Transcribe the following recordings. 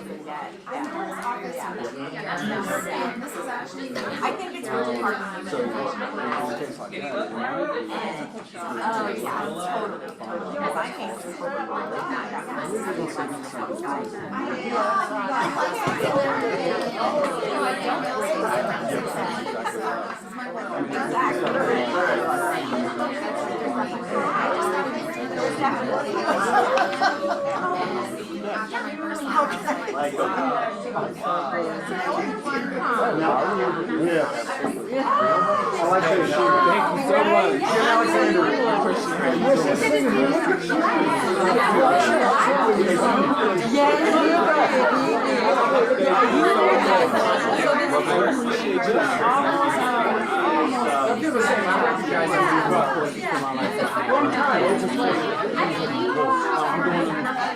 get. I know his office. Yeah. This is actually. I think it's really hard to So it tastes like that, right? oh yeah, totally. Because I came from Coca-Cola. I like that shoe. Thank you so much. Jen Alexander.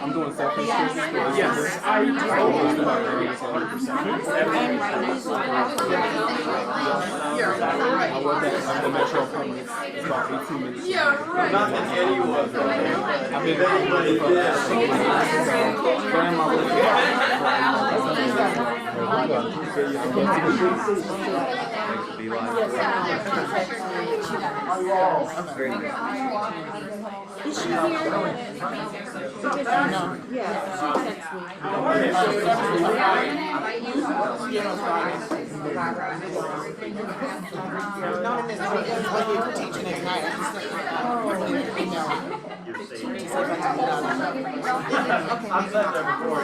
I'm doing self-paced. Yes, I almost about 100%. I work at the Metro Apartments. It's about 18 minutes. Yeah, right. Not that Eddie was. I've been Anybody did. grandma was Is she here? No. Yeah. Teaching at night. I just think, I've said that before.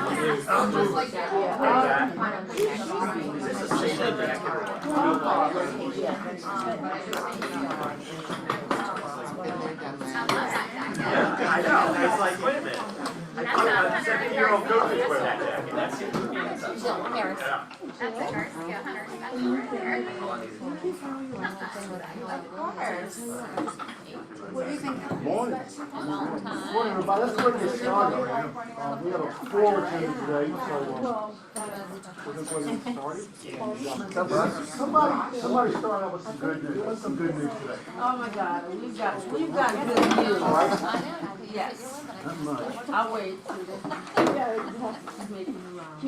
Yeah, I know. It's like, wait a minute. I thought a second-year-old coaches wear that jacket. That's it. Harris. Yeah. That's Harris. Yeah, Hunter. That's right there. What do you think? Morning. Morning, everybody. Let's go ahead and get started. We have a forward team today, so we're just going to get started. Somebody start out with some good news. What's some good news today? oh my God, we've got good news. Yes, Not much. I'll wait. He's making the round.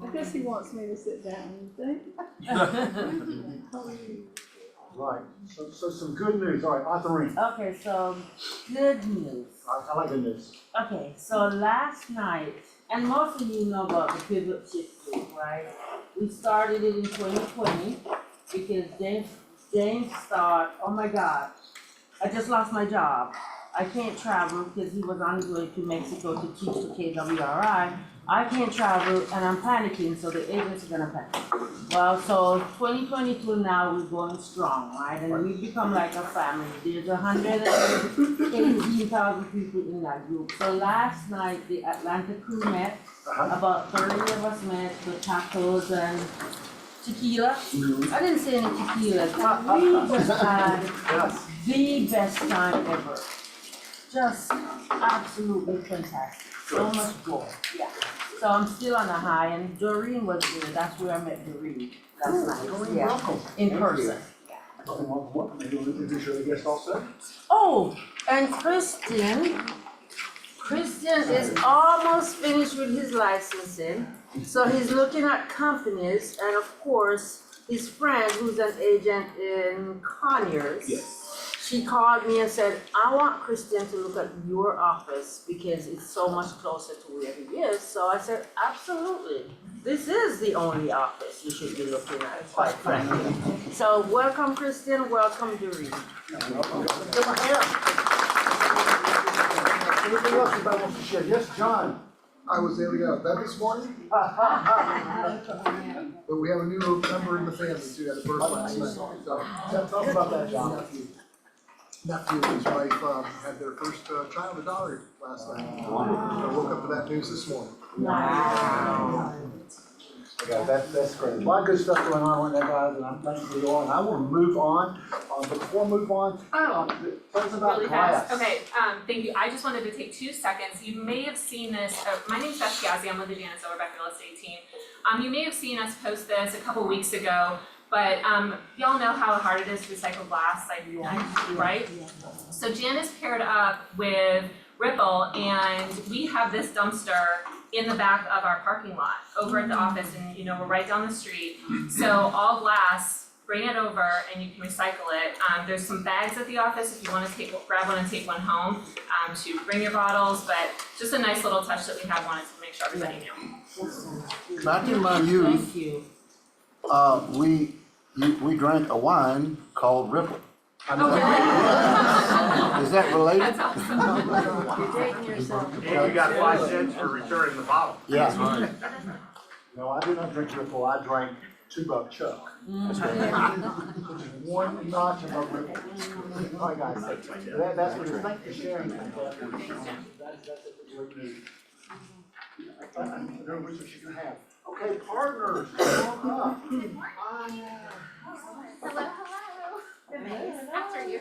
I guess he wants me to sit down, you think? Right. So some good news. All right, Authorine. Okay, so good news. I like good news. Okay, so last night, and most of you know about the pivot shift group, right? We started it in 2020 because James thought, oh my God, I just lost my job. I can't travel because he was on his way to Mexico to teach for KWRI. I can't travel and I'm panicking, so the agents are gonna panic. Well, so 2022 now, we're going strong, right? And we've become like a family. There's 118,000 people in that group. So last night, the Atlanta crew met. About 30 of us met with tacos and tequila. I didn't say any tequila, but we just had the best time ever. Just absolutely fantastic. So much joy, yeah. So I'm still on a high, and Doreen was there. That's where I met Doreen last night. Yeah, Welcome. in person. Welcome. Maybe we'll introduce your guest also. Oh, and Christian is almost finished with his licensing. So he's looking at companies, and of course, his friend who's an agent in Conyers. Yes. She called me and said, I want Christian to look at your office because it's so much closer to where he is. So I said, absolutely. This is the only office you should be looking at, quite frankly. So welcome, Christian, welcome, Doreen. Anything else anybody wants to share? Yes, John. I was able to get out of bed this morning, but we have a new member in the family too, had a birth last night. So Tell us about that, John. nephew and his wife had their first child, a daughter, last night. So I woke up to that news this morning. Wow. Okay, that's great. A lot of good stuff going on with that, guys, and I'm thankful you all. And I want to move on, but before I move on, tell us about Really class. fast. Okay, thank you. I just wanted to take 2 seconds. You may have seen this. My name's Beth Gazzi. I'm with the Janice Silverback Real Estate team. You may have seen us post this a couple weeks ago, but y'all know how hard it is to recycle glass, right? So Janice paired up with Ripple, and we have this dumpster in the back of our parking lot over at the office, and we're right down the street. So all glass, bring it over and you can recycle it. There's some bags at the office if you wanna grab one and take one home, to bring your bottles, but just a nice little touch that we have, wanted to make sure everybody knew. Back in my youth, Thank you. we drank a wine called Ripple. Oh, Is that related? That's awesome. You're dating yourself. And you got 5 cents for returning the bottle. Yeah. No, I did not drink Ripple, I drank $2 Chuck. Which is one notch above Ripple. All right, guys, that's what it is. Thank you for sharing that. That's a great news. I don't know which one she can have. Okay, partners, come on up. Hello. After you.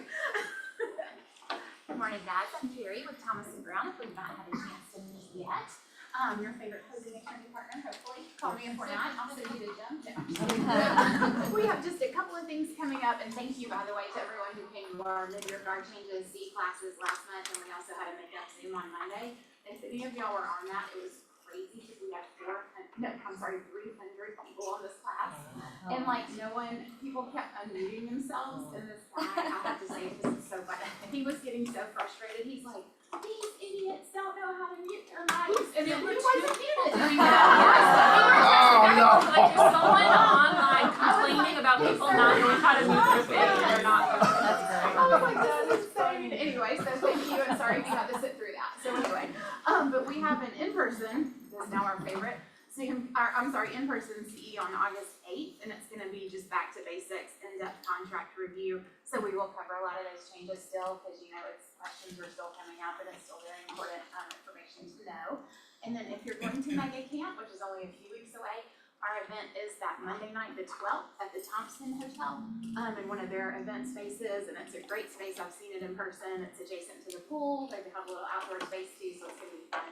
Good morning, guys. I'm Carrie with Thomas & Brown, if we've not had a chance to meet yet. Your favorite closing attorney partner, hopefully. Call me if we're not. I'll send you to them. We have just a couple of things coming up, and thank you, by the way, to everyone who came to our mid-year guard changes C classes last month, and we also had a make-up Zoom on Monday. If any of y'all were on that, it was crazy because we had 300 people on this class. And people kept unmuting themselves in this slide. I have to say, this is so funny. He was getting so frustrated. He's like, these idiots don't know how to mute their mics. And then he wasn't muted. Like there's someone online complaining about people not knowing how to mute their face and they're not. Oh my God, that's insane. Anyway, so thank you, and sorry if you had to sit through that. So anyway, but we have an in-person, this is now our favorite, in-person CE on August 8th, and it's gonna be just back to basics, in-depth contract review. So we will cover a lot of those changes still, because questions are still coming up, and it's still very important information to know. And then if you're going to Mega Camp, which is only a few weeks away, our event is that Monday night, the 12th, at the Thompson Hotel, in one of their event spaces, and it's a great space. I've seen it in person. It's adjacent to the pool. They have a little outdoor space too, so it's gonna be fun.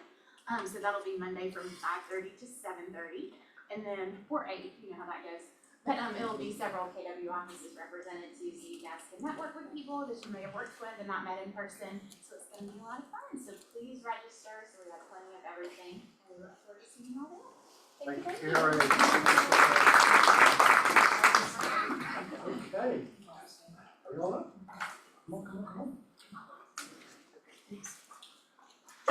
So that'll be Monday from 5:30 to 7:30, and then or 8, you know how that goes. But it'll be several KW offices represented too, so you guys can network with people that you may have worked with and not met in person. So it's gonna be a lot of fun. So please register. So we have plenty of everything, and we look forward to seeing you all there. Thank you, Carrie. Okay. Are you all up? Come on.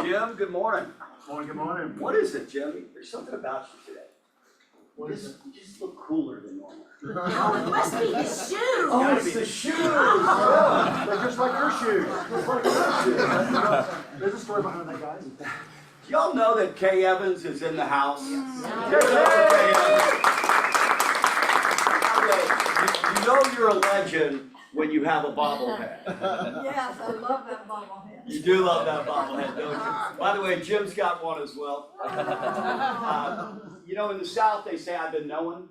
Jim, good morning. Good morning. What is it, Jim? There's something about you today. What is it? You just look cooler than normal. Oh, it must be his shoes. Oh, it's the shoes. They're just like her shoes. Just like her shoes. There's a story behind that, guys. Do y'all know that Kay Evans is in the house? You know you're a legend when you have a bobblehead. Yes, I love that bobblehead. You do love that bobblehead, don't you? By the way, Jim's got one as well. In the South, they say I've been knowing.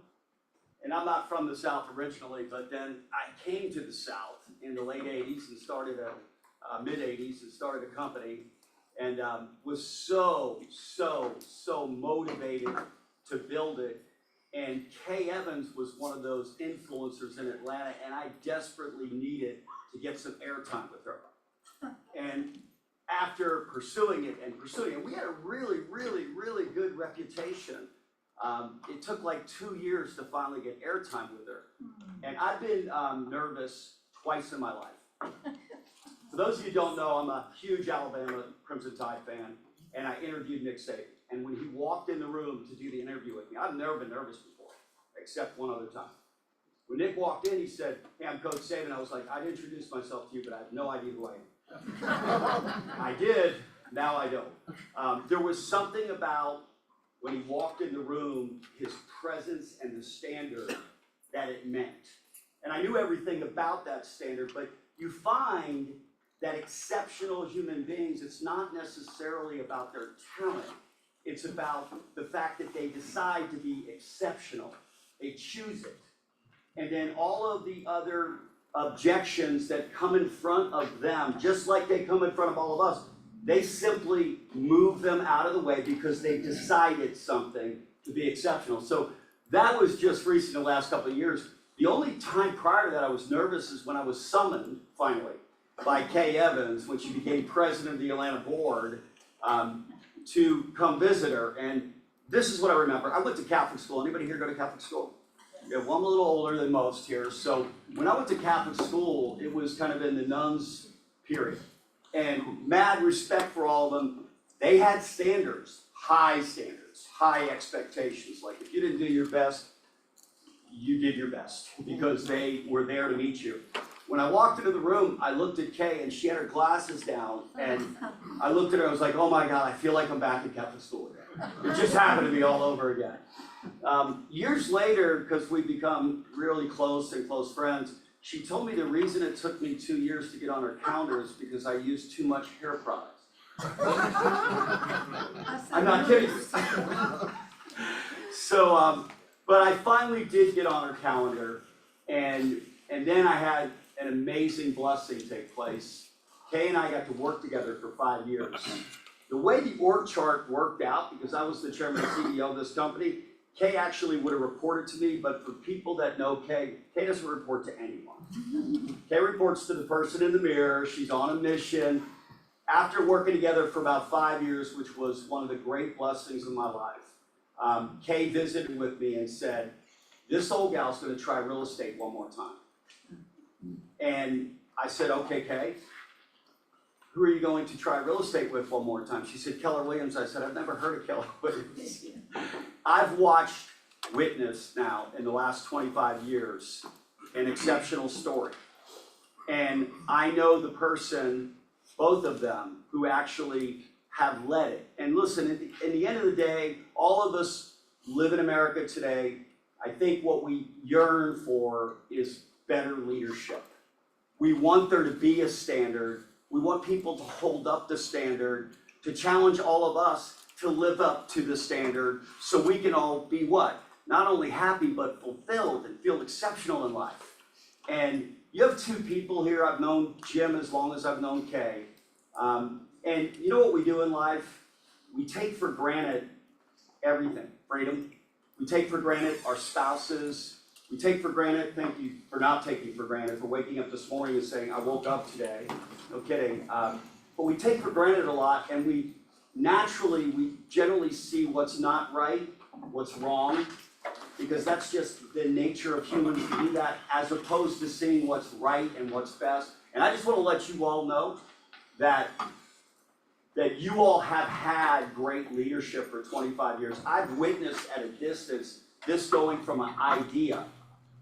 And I'm not from the South originally, but then I came to the South in the late 80s and started mid 80s and started a company. And was so motivated to build it. And Kay Evans was one of those influencers in Atlanta, and I desperately needed to get some airtime with her. And after pursuing it, we had a really good reputation. It took like 2 years to finally get airtime with her. And I've been nervous twice in my life. For those of you who don't know, I'm a huge Alabama Crimson Tide fan, and I interviewed Nick Saban. And when he walked in the room to do the interview with me, I've never been nervous before, except one other time. When Nick walked in, he said, "Hey, I'm Coach Saban." I was like, "I'd introduce myself to you, but I have no idea who I am." I did, now I don't. There was something about when he walked in the room, his presence and the standard that it meant. And I knew everything about that standard, but you find that exceptional human beings, it's not necessarily about their talent. It's about the fact that they decide to be exceptional. They choose it. And then all of the other objections that come in front of them, just like they come in front of all of us, they simply move them out of the way because they decided something to be exceptional. So that was just recent in the last couple of years. The only time prior to that I was nervous is when I was summoned, finally, by Kay Evans when she became president of the Atlanta board, to come visit her. And this is what I remember. I went to Catholic school. Anybody here go to Catholic school? Yeah, well, I'm a little older than most here. So when I went to Catholic school, it was kind of in the nuns period. And mad respect for all of them. They had standards, high expectations. Like if you didn't do your best, you did your best because they were there to meet you. When I walked into the room, I looked at Kay and she had her glasses down and I looked at her, I was like, oh my God, I feel like I'm back in Catholic school again. It just happened to be all over again. Years later, because we've become really close and close friends, she told me the reason it took me 2 years to get on her calendar is because I used too much hair products. I'm not kidding. So, but I finally did get on her calendar, and then I had an amazing blessing take place. Kay and I got to work together for 5 years. The way the org chart worked out, because I was the chairman and CEO of this company, Kay actually would have reported to me, but for people that know Kay, Kay doesn't report to anyone. Kay reports to the person in the mirror, she's on a mission. After working together for about 5 years, which was one of the great blessings of my life, Kay visited with me and said, this old gal's gonna try real estate one more time. And I said, okay, Kay, who are you going to try real estate with one more time? She said, Keller Williams. I said, I've never heard of Keller Williams. I've watched witness now in the last 25 years an exceptional story. And I know the person, both of them, who actually have led it. And listen, in the end of the day, all of us live in America today. I think what we yearn for is better leadership. We want there to be a standard. We want people to hold up the standard, to challenge all of us to live up to the standard so we can all be what? Not only happy, but fulfilled and feel exceptional in life. And you have two people here. I've known Jim as long as I've known Kay. And you know what we do in life? We take for granted everything. Freedom. We take for granted our spouses. We take for granted, thank you for not taking for granted, for waking up this morning and saying, I woke up today. No kidding. But we take for granted a lot, and we generally see what's not right, what's wrong, because that's just the nature of humans to do that, as opposed to seeing what's right and what's best. And I just want to let you all know that you all have had great leadership for 25 years. I've witnessed at a distance this going from an idea,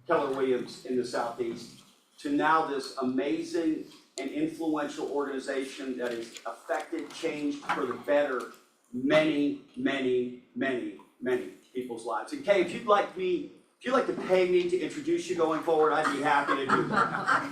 Keller Williams in the Southeast, to now this amazing and influential organization that has affected change for the better many, many, many, many people's lives. And Kay, if you'd like to pay me to introduce you going forward, I'd be happy to do that.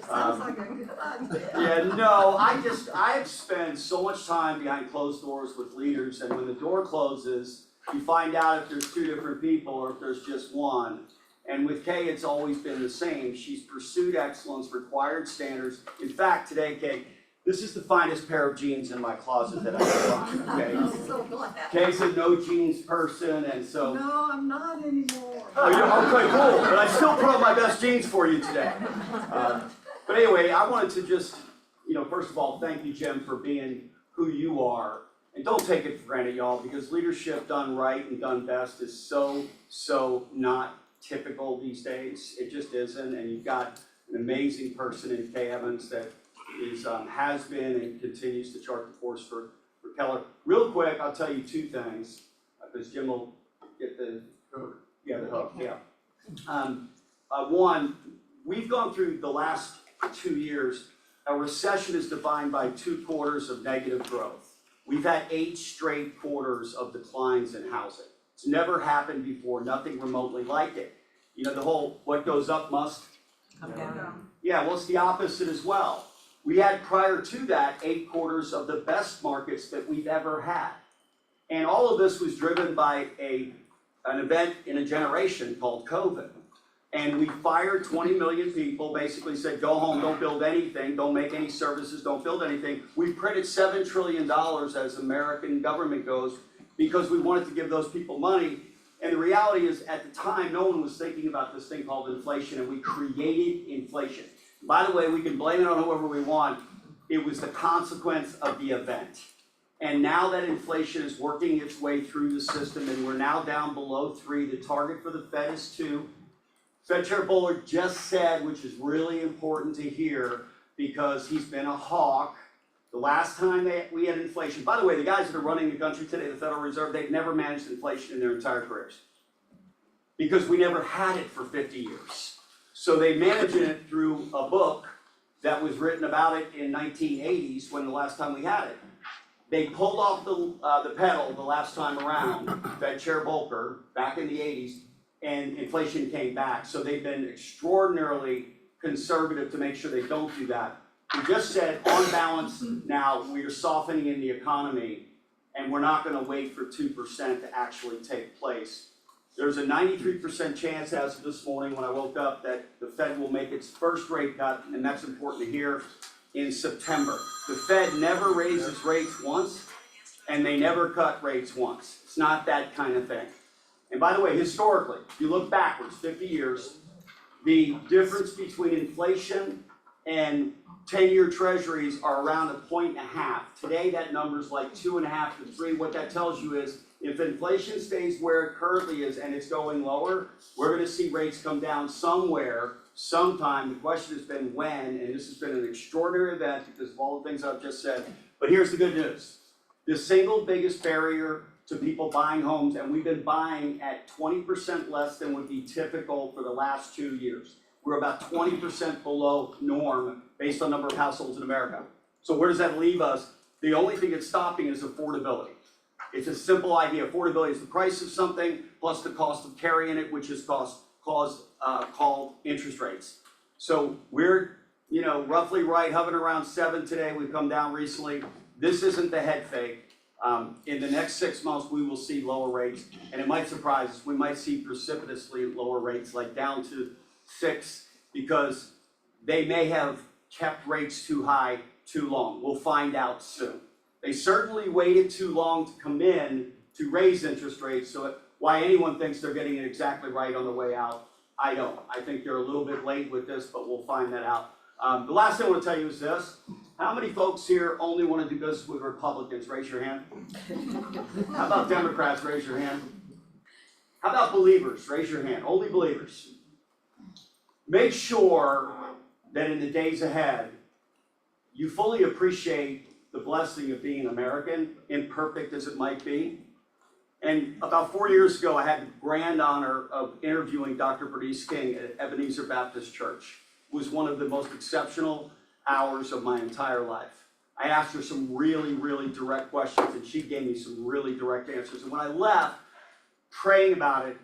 Sounds like a good idea. Yeah, no, I've spent so much time behind closed doors with leaders, and when the door closes, you find out if there's two different people or if there's just one. And with Kay, it's always been the same. She's pursued excellence, required standards. In fact, today, Kay, this is the finest pair of jeans in my closet that I've found, okay? I'm so glad. Kay's a no jeans person, and so. No, I'm not anymore. Oh, you're okay, cool, but I still put on my best jeans for you today. But anyway, I wanted to just, first of all, thank you, Jim, for being who you are. And don't take it for granted, y'all, because leadership done right and done best is so not typical these days. It just isn't, and you've got an amazing person in Kay Evans that has been and continues to chart the course for Keller. Real quick, I'll tell you two things, because Jim will get the hook. One, we've gone through the last 2 years, a recession is defined by 2 quarters of negative growth. We've had 8 straight quarters of declines in housing. It's never happened before, nothing remotely like it. The whole, what goes up must Come down. Yeah, well, it's the opposite as well. We had prior to that 8 quarters of the best markets that we've ever had. And all of this was driven by an event in a generation called COVID. And we fired 20 million people, basically said, go home, don't build anything, don't make any services, don't build anything. We printed $7 trillion as American government goes because we wanted to give those people money. And the reality is, at the time, no one was thinking about this thing called inflation, and we created inflation. By the way, we can blame it on whoever we want, it was the consequence of the event. And now that inflation is working its way through the system and we're now down below 3, the target for the Fed is 2. Fed Chair Bullard just said, which is really important to hear because he's been a hawk. The last time we had inflation, by the way, the guys that are running the country today, the Federal Reserve, they've never managed inflation in their entire careers. Because we never had it for 50 years. So they managed it through a book that was written about it in 1980s when the last time we had it. They pulled off the pedal the last time around, Fed Chair Volcker, back in the 80s, and inflation came back. So they've been extraordinarily conservative to make sure they don't do that. We just said, on balance, now we are softening in the economy, and we're not gonna wait for 2% to actually take place. There's a 93% chance as of this morning when I woke up that the Fed will make its first rate cut, and that's important to hear, in September. The Fed never raises rates once, and they never cut rates once. It's not that kind of thing. And by the way, historically, if you look backwards 50 years, the difference between inflation and 10-year treasuries are around 1.5. Today, that number's like 2.5 to 3. What that tells you is if inflation stays where it currently is and it's going lower, we're gonna see rates come down somewhere, sometime. The question has been when, and this has been an extraordinary event because of all the things I've just said. But here's the good news. The single biggest barrier to people buying homes, and we've been buying at 20% less than would be typical for the last 2 years. We're about 20% below norm based on number of households in America. So where does that leave us? The only thing that's stopping is affordability. It's a simple idea. Affordability is the price of something plus the cost of carrying it, which is called interest rates. So we're, roughly right, hovering around 7 today. We've come down recently. This isn't the head fake. In the next 6 months, we will see lower rates, and it might surprise us. We might see precipitously lower rates, like down to 6, because they may have kept rates too high too long. We'll find out soon. They certainly waited too long to come in to raise interest rates, so why anyone thinks they're getting it exactly right on the way out, I don't. I think they're a little bit late with this, but we'll find that out. The last thing I want to tell you is this. How many folks here only want to do business with Republicans? Raise your hand. How about Democrats? Raise your hand. How about believers? Raise your hand. Only believers. Make sure that in the days ahead, you fully appreciate the blessing of being American, imperfect as it might be. And about 4 years ago, I had the grand honor of interviewing Dr. Bernice King at Ebenezer Baptist Church. It was one of the most exceptional hours of my entire life. I asked her some really, really direct questions, and she gave me some really direct answers. And when I left, praying about it,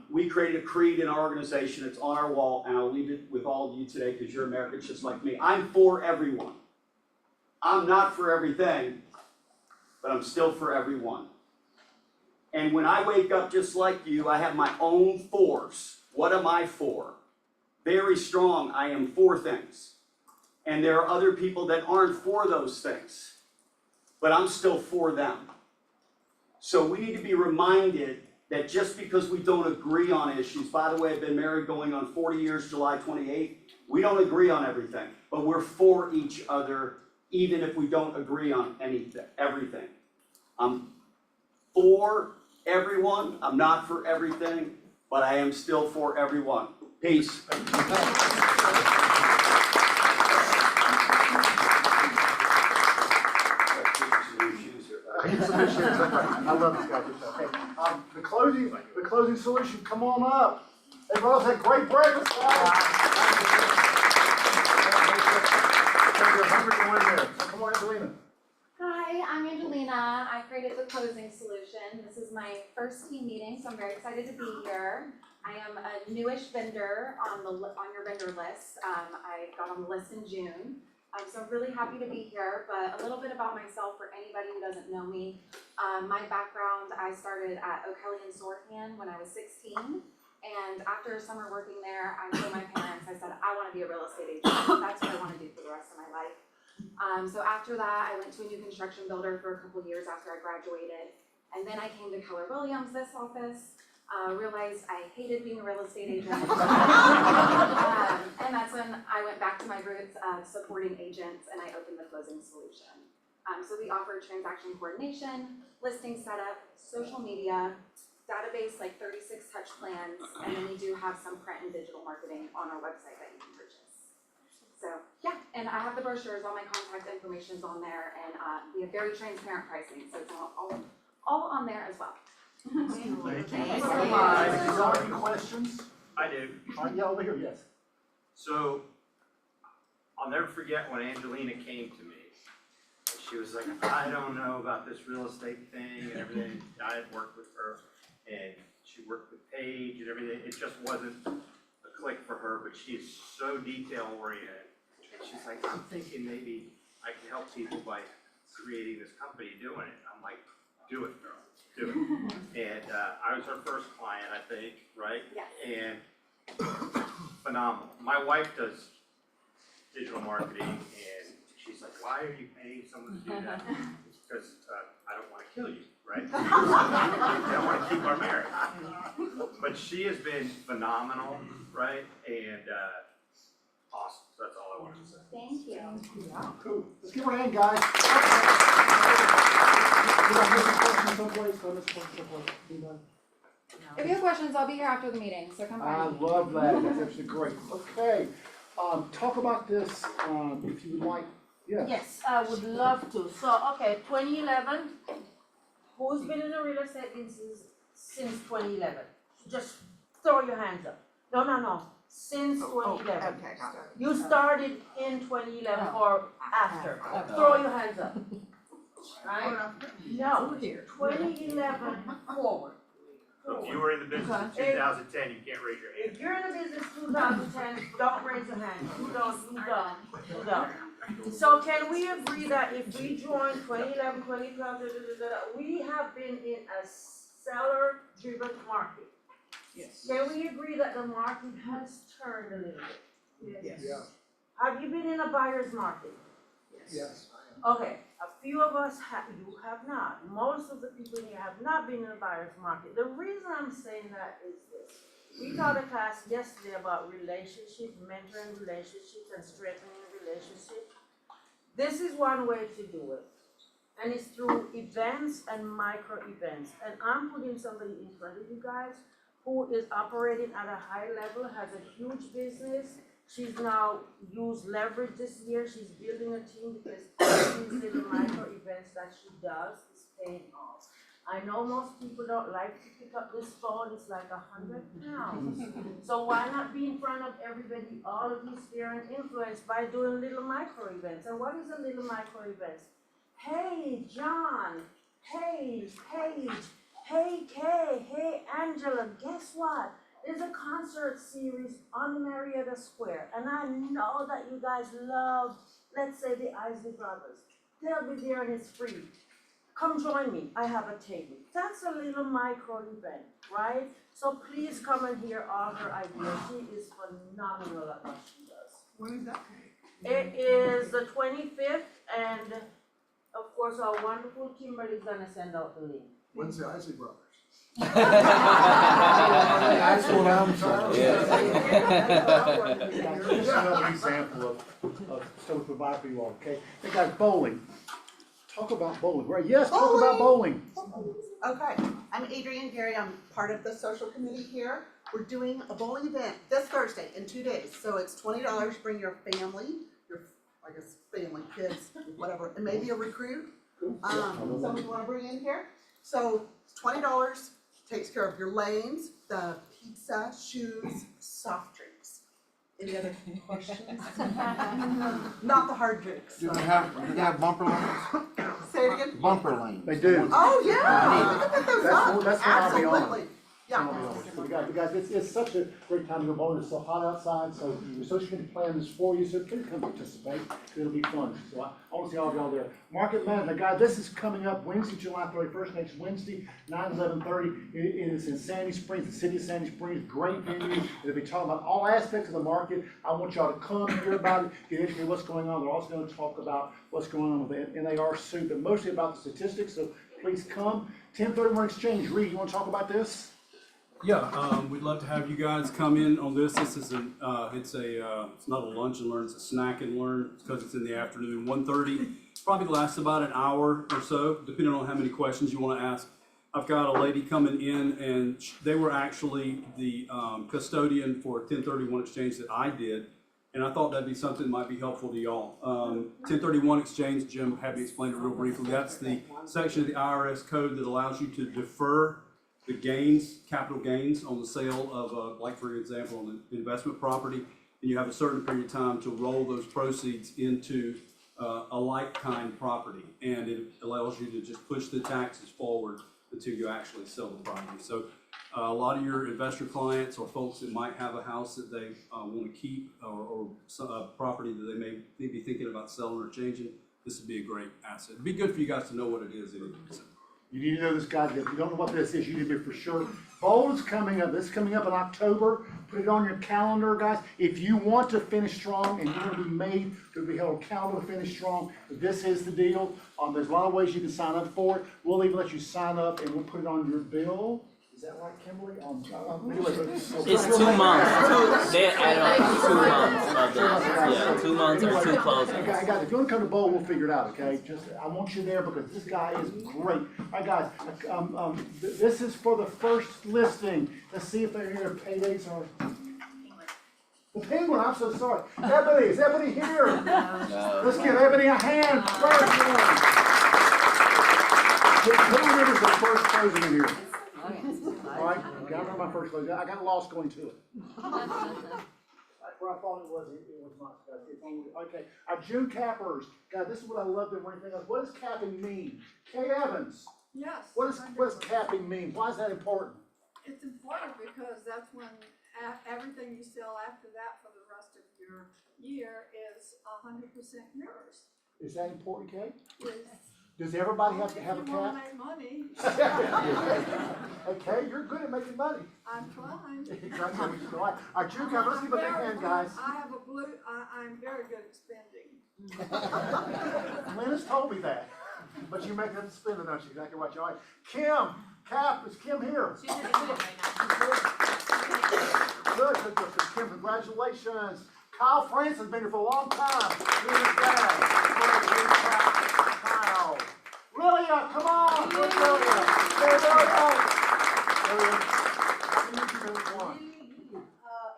we created a creed in our organization. It's on our wall, and I'll leave it with all of you today because you're Americans just like me. I'm for everyone. I'm not for everything, but I'm still for everyone. And when I wake up just like you, I have my own fours. What am I for? Very strong, I am for things. And there are other people that aren't for those things, but I'm still for them. So we need to be reminded that just because we don't agree on issues, by the way, I've been married going on 40 years, July 28th, we don't agree on everything, but we're for each other, even if we don't agree on everything. I'm for everyone, I'm not for everything, but I am still for everyone. Peace. I love this guy. Okay, the closing solution, come on up. Everyone else had great breakfast, guys. You're hungry to win there. So come on, Angelina. Hi, I'm Angelina. I created the closing solution. This is my first team meeting, so I'm very excited to be here. I am a newish vendor on your vendor list. I got on the list in June. So I'm really happy to be here, but a little bit about myself for anybody who doesn't know me. My background, I started at O'Kelly and Sorhan when I was 16, and after a summer working there, I told my parents, I said, I want to be a real estate agent. That's what I want to do for the rest of my life. So after that, I went to a new construction builder for a couple years after I graduated, and then I came to Keller Williams, this office. realized I hated being a real estate agent. And that's when I went back to my roots of supporting agents and I opened the closing solution. So we offer transaction coordination, listing setup, social media, database like 36 touch plans, and then we do have some print and digital marketing on our website that you can purchase. So yeah, and I have the brochures, all my contact information is on there, and we have very transparent pricing, so it's all on there as well. Thank you. Thanks Is so much. there any questions? I do. Yeah, over here, yes. So, I'll never forget when Angelina came to me. She was like, I don't know about this real estate thing and everything. I had worked with her and she worked with Paige and everything. It just wasn't a click for her, but she is so detail oriented. And she's like, I'm thinking maybe I can help people by creating this company doing it. I'm like, do it, girl, do it. And I was her first client, I think, right? Yes. And phenomenal. My wife does digital marketing and she's like, why are you paying someone to do that? It's because I don't want to kill you, right? I don't want to keep our marriage. But she has been phenomenal, right? And awesome. So that's all I wanted to say. Thank you. Cool. Let's give her a hand, guys. Did I miss a question someplace? Did I miss a question someplace? Anybody? If you have questions, I'll be here after the meeting, so come I by. love that. That's absolutely great. Okay. Talk about this, if you would like. Yeah. Yes, I would love to. So, okay, 2011, who's been in the real estate business since 2011? Just throw your hands up. No, since 2011. Okay, got it. You started in 2011 or after. Throw your hands up. Right? No, 2011 forward. So if you were in the business in 2010, you can't raise your hand. If you're in the business 2010, don't raise your hand. You don't. So can we agree that if we join 2011, 2012, we have been in a seller-driven market? Yes. Can we agree that the market has turned a little bit? Yes. Yeah, Have you been in a buyer's market? yes, I am. Okay, a few of us have, you have not. Most of the people here have not been in a buyer's market. The reason I'm saying that is this. We taught a class yesterday about relationships, mentoring relationships and strengthening relationships. This is one way to do it. And it's through events and micro events. And I'm putting somebody in front of you guys who is operating at a high level, has a huge business. She's now used leverage this year. She's building a team because these little micro events that she does is paying off. I know most people don't like to pick up this phone. It's like 100 pounds. So why not be in front of everybody, all of you sphere and influence by doing little micro events? And what is a little micro event? Hey, John. Hey, Paige. Hey, Kay. Hey, Angela. Guess what? There's a concert series on Marietta Square, and I know that you guys love, let's say, the Isley Brothers. They'll be there and it's free. Come join me, I have a table. That's a little micro event, right? So please come and hear all her ideas. She is phenomenal at what she does. When is that? It is the 25th, and of course, our wonderful Kimberly is gonna send out the link. When's the Isley Brothers? That's what I'm saying. Yeah. Just another example of stuff we provide for you all, okay? Hey guys, bowling. Talk about bowling, right? Yes, talk about bowling. Okay, I'm Adrienne Gary, I'm part of the social committee here. We're doing a bowling event this Thursday in 2 days, so it's $20, bring your family, I guess, family, kids, whatever, and maybe a recruit. Somebody you wanna bring in here? So it's $20, takes care of your lanes, the pizza, shoes, soft drinks. Any other questions? Not the hard drinks. Do they have bumper lanes? Say it again? Bumper lanes. They do. Oh, yeah, we can put those up, That's what I'll be on. absolutely, yeah. So guys, it's such a great time to go bowling. It's so hot outside, so the social committee plan this for you, so please come participate. It'll be fun. So I want to see all of y'all there. Market Management, guys, this is coming up Wednesday, July 31st, next Wednesday, 9/11/30. It is in Sandy Springs, the city of Sandy Springs, great venue. They'll be talking about all aspects of the market. I want y'all to come, hear about it, get educated what's going on. They're also going to talk about what's going on with the NAR suit, but mostly about the statistics, so please come. 1031 Exchange, Reed, you want to talk about this? We'd love to have you guys come in on this. This is it's not a lunch and learn, it's a snack and learn, because it's in the afternoon, 1:30. Probably lasts about an hour or so, depending on how many questions you want to ask. I've got a lady coming in, and they were actually the custodian for a 1031 exchange that I did, and I thought that'd be something that might be helpful to y'all. 1031 exchange, Jim had me explain it real briefly. That's the section of the IRS code that allows you to defer the gains, capital gains on the sale of, like for example, on the investment property, and you have a certain period of time to roll those proceeds into a like-kind property, and it allows you to just push the taxes forward until you actually sell the property. So a lot of your investor clients or folks that might have a house that they want to keep, or a property that they may be thinking about selling or changing, this would be a great asset. It'd be good for you guys to know what it is anyway. So. You need to know this, guys. If you don't know what this is, you need to be for sure. Bowl is coming up. This is coming up in October. Put it on your calendar, guys. If you want to finish strong and you want to be made to be held accountable to finish strong, this is the deal. There's a lot of ways you can sign up for it. We'll even let you sign up and we'll put it on your bill. Is that right, Kimberly? It's 2 months. They add on 2 months of this. Yeah, 2 months or 2 closings. Okay, guys, if you want to come to Bowl, we'll figure it out, okay? I want you there because this guy is great. All right, guys, this is for the first listing. Let's see if they're here. Paydays are. The Penguin, I'm so sorry. Ebony, is Ebony here? No. Let's give Ebony a hand. First one. Who remembers the first closing in here? All right, I remember my first closing. I got lost going to it. That's where I thought it was not. It's only, okay, our June cappers. God, this is what I love them. What does capping mean? Kay Evans. Yes. What does capping mean? Why is that important? It's important because that's when everything you sell after that for the rest of your year is 100% yours. Is that important, Kay? Yes. Does everybody have to have a If you wanna cap? make money, Okay, you're good at making money. I'm trying. Exactly. Our June capper, let's give a big hand, guys. I have a I'm very good at spending. Lynn has told me that, but you make them spend it, don't you? Exactly right. All right. Kim, Cap, is Kim here? She's in England right now. Good. Kim, congratulations. Kyle France has been here for a long time. He and his dad. Kyle. Lilia, come on. Where's Lilia? There Lilia. Lilia, how many years you been one?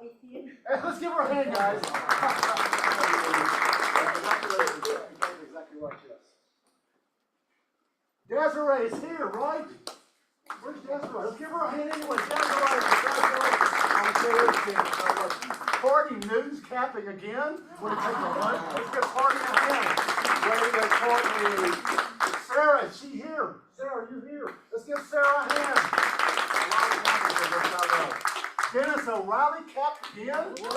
18. Hey, let's give her a hand, guys. Congratulations. Exactly right, yes. Desiree is here, right? Where's Desiree? Let's give her a hand anyway. Desiree. Courtney Newton's capping again. Want to take a lunch? Let's get Courtney again. Ready to Courtney. Sarah, is she here? Sarah, are you here? Let's give Sarah a hand. Dennis O'Reilly capped again. Dennis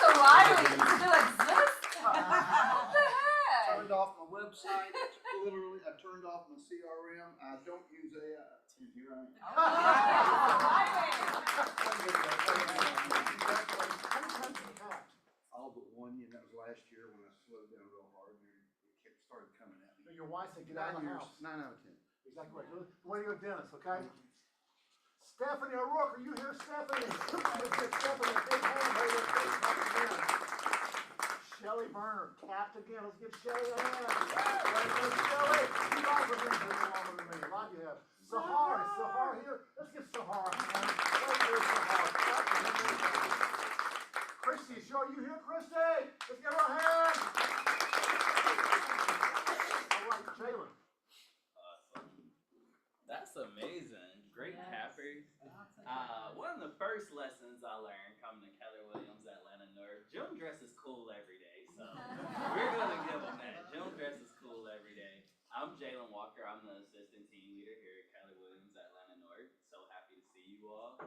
O'Reilly still exists? What the heck? Turned off my website, literally, I turned off my CRM, I don't use AI, and here I am. All but one, and that was last year when I slowed down real hard, and it started coming at me. Your wife said get out of the house. 9 out of 10. Exactly right. Way to go, Dennis, okay? Stephanie O'Rourke, are you here, Stephanie? Let's get Stephanie a big hand. Shelly Burner, capped again. Let's give Shelly a hand. Shelly, you guys have been here longer than me. A lot you have. Sahar here. Let's give Sahar a hand. Christy, are you here, Christy? Let's give her a hand. All right, Jalen. That's amazing. Great cappers. One of the first lessons I learned coming to Keller Williams Atlanta North, Jim dresses cool every day, so we're gonna give him that. Jim dresses cool every day. I'm Jalen Walker. I'm the assistant team leader here at Keller Williams Atlanta North. So happy to see you all.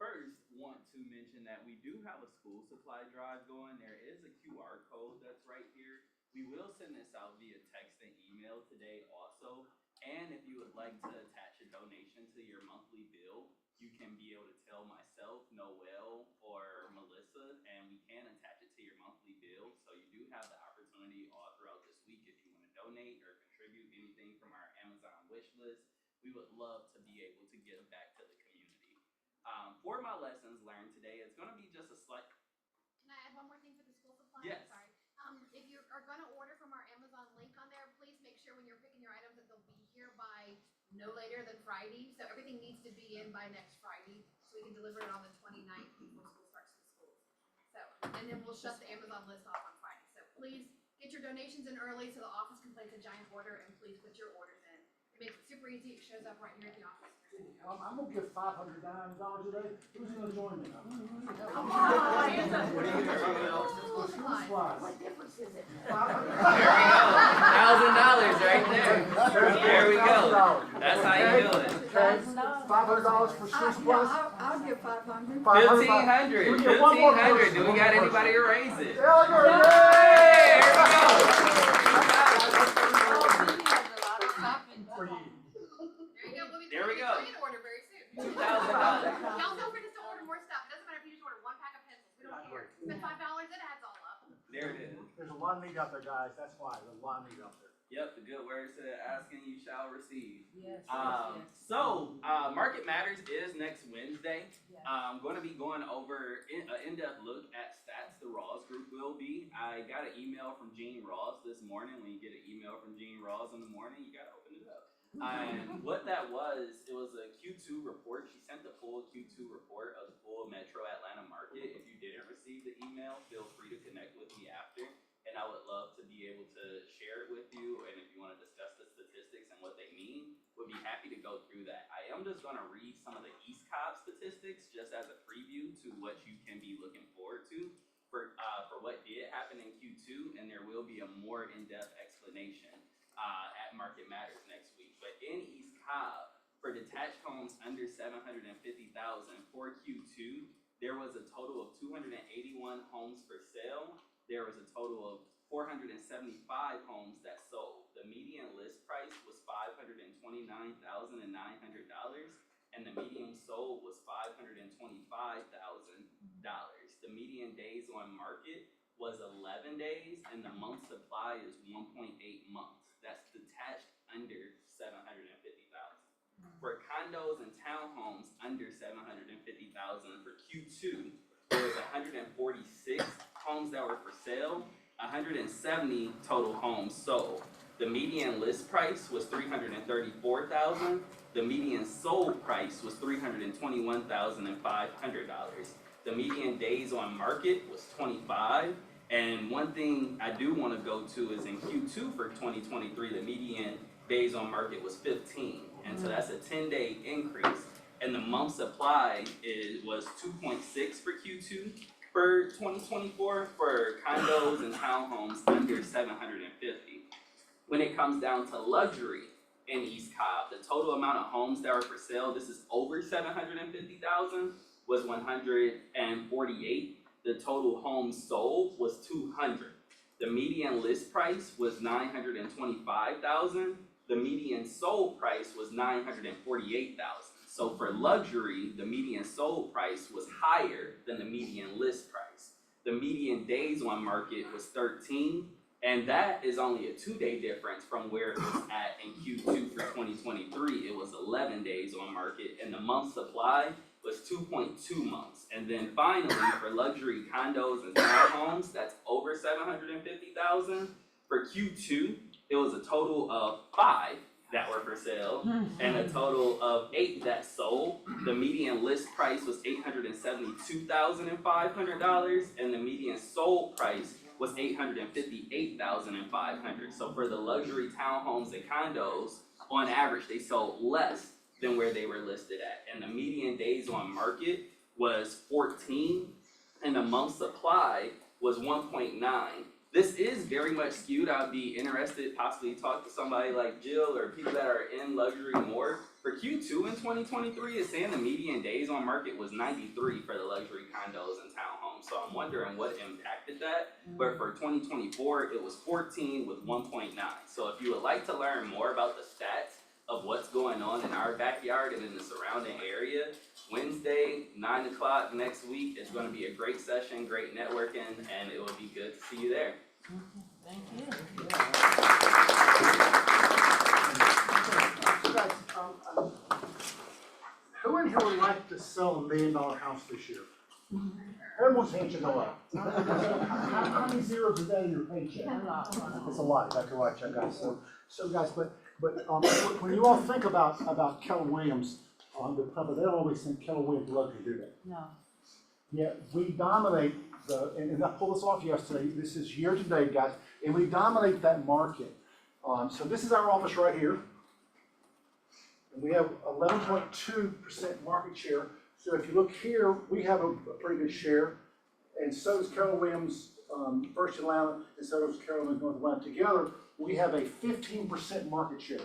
First, want to mention that we do have a school supply drive going. There is a QR code that's right here. We will send this out via text and email today also. And if you would like to attach a donation to your monthly bill, you can be able to tell myself, Noel, or Melissa, and we can attach it to your monthly bill. So you do have the opportunity all throughout this week if you want to donate or contribute anything from our Amazon wish list. we would love to be able to give back to the community. For my lessons learned today, it's gonna be just a slight, Can I add one more thing for the school supplies? Yes. Sorry. If you are gonna order from our Amazon link on there, please make sure when you're picking your items that they'll be here by no later than Friday. So everything needs to be in by next Friday, so we can deliver it on the 29th before school starts in schools. So, and then we'll shut the Amazon list off on Friday. So please get your donations in early so the office can place a giant order, and please put your orders in. It makes it super easy. It shows up right here at the office. I'm gonna give $500 today. Who's gonna join me? what are you gonna do? School supplies. What difference is it? There we go, $1,000 right there. There we go. That's how you do it. $500 for school supplies? I'll give 500. 1,500, Can we get one more 1,500, person? do we got anybody to raise it? Yeah, Hey, here we go. For you. There you go. There we go. We're gonna order very soon. $2,000. Y'all feel free to still order more stuff. It doesn't matter if you just order one pack of pencils. We don't care. Spend $5, it adds all up. There it is. There's a lot of need out there, guys. That's why, there's a lot of need out there. Yep, the good word said, asking you shall receive. Yes, Market Matters is next Wednesday. I'm gonna be going over an in-depth look at stats the Ross Group will be. I got an email from Jean Ross this morning. When you get an email from Jean Ross in the morning, you gotta open it up. And what that was, it was a Q2 report. She sent the full Q2 report of the full Metro Atlanta market. If you didn't receive the email, feel free to connect with me after. And I would love to be able to share it with you. And if you want to discuss the statistics and what they mean, we'll be happy to go through that. I am just going to read some of the East Cobb statistics just as a preview to what you can be looking forward to for what did happen in Q2. And there will be a more in-depth explanation at Market Matters next week. But in East Cobb, for detached homes under $750,000 for Q2, there was a total of 281 homes for sale. There was a total of 475 homes that sold. The median list price was $529,900, and the median sold was $525,000. The median days on market was 11 days, and the month supply is 1.8 months. That's detached under $750,000. For condos and townhomes under $750,000 for Q2, there was 146 homes that were for sale, 170 total homes sold. The median list price was $334,000. The median sold price was $321,500. The median days on market was 25. And one thing I do want to go to is in Q2 for 2023, the median days on market was 15. And so that's a 10-day increase. And the month supply was 2.6 for Q2 for 2024 for condos and townhomes under 750. When it comes down to luxury in East Cobb, the total amount of homes that were for sale, this is over 750,000, was 148. The total homes sold was 200. The median list price was 925,000. The median sold price was 948,000. So for luxury, the median sold price was higher than the median list price. The median days on market was 13, and that is only a 2-day difference from where it was at in Q2 for 2023. It was 11 days on market, and the month supply was 2.2 months. And then finally, for luxury condos and townhomes, that's over 750,000. For Q2, it was a total of 5 that were for sale and a total of 8 that sold. The median list price was $872,500 and the median sold price was $858,500. So for the luxury townhomes and condos, on average, they sold less than where they were listed at. And the median days on market was 14 and the month supply was 1.9. This is very much skewed. I'd be interested possibly to talk to somebody like Jill or people that are in luxury more. For Q2 in 2023, it's saying the median days on market was 93 for the luxury condos and townhomes. So I'm wondering what impacted that. But for 2024, it was 14 with 1.9. So if you would like to learn more about the stats of what's going on in our backyard and in the surrounding area, Wednesday, 9 o'clock next week, it's going to be a great session, great networking, and it will be good to see you there. Thank you. You guys, Who in here would like to sell $1 million house this year? Everyone's hand should go up. How many zeros is that in your paycheck? It's a lot, that's right, guys. So guys, but when you all think about Keller Williams, the public, they don't always think Keller Williams luxury, do they? No. Yeah, we dominate and I pulled this off yesterday, this is year to date, guys, and we dominate that market. So this is our office right here. And we have 11.2% market share. So if you look here, we have a pretty good share, and so does Keller Williams, First Atlanta, and so does Keller Williams North Atlanta. Together, we have a 15% market share.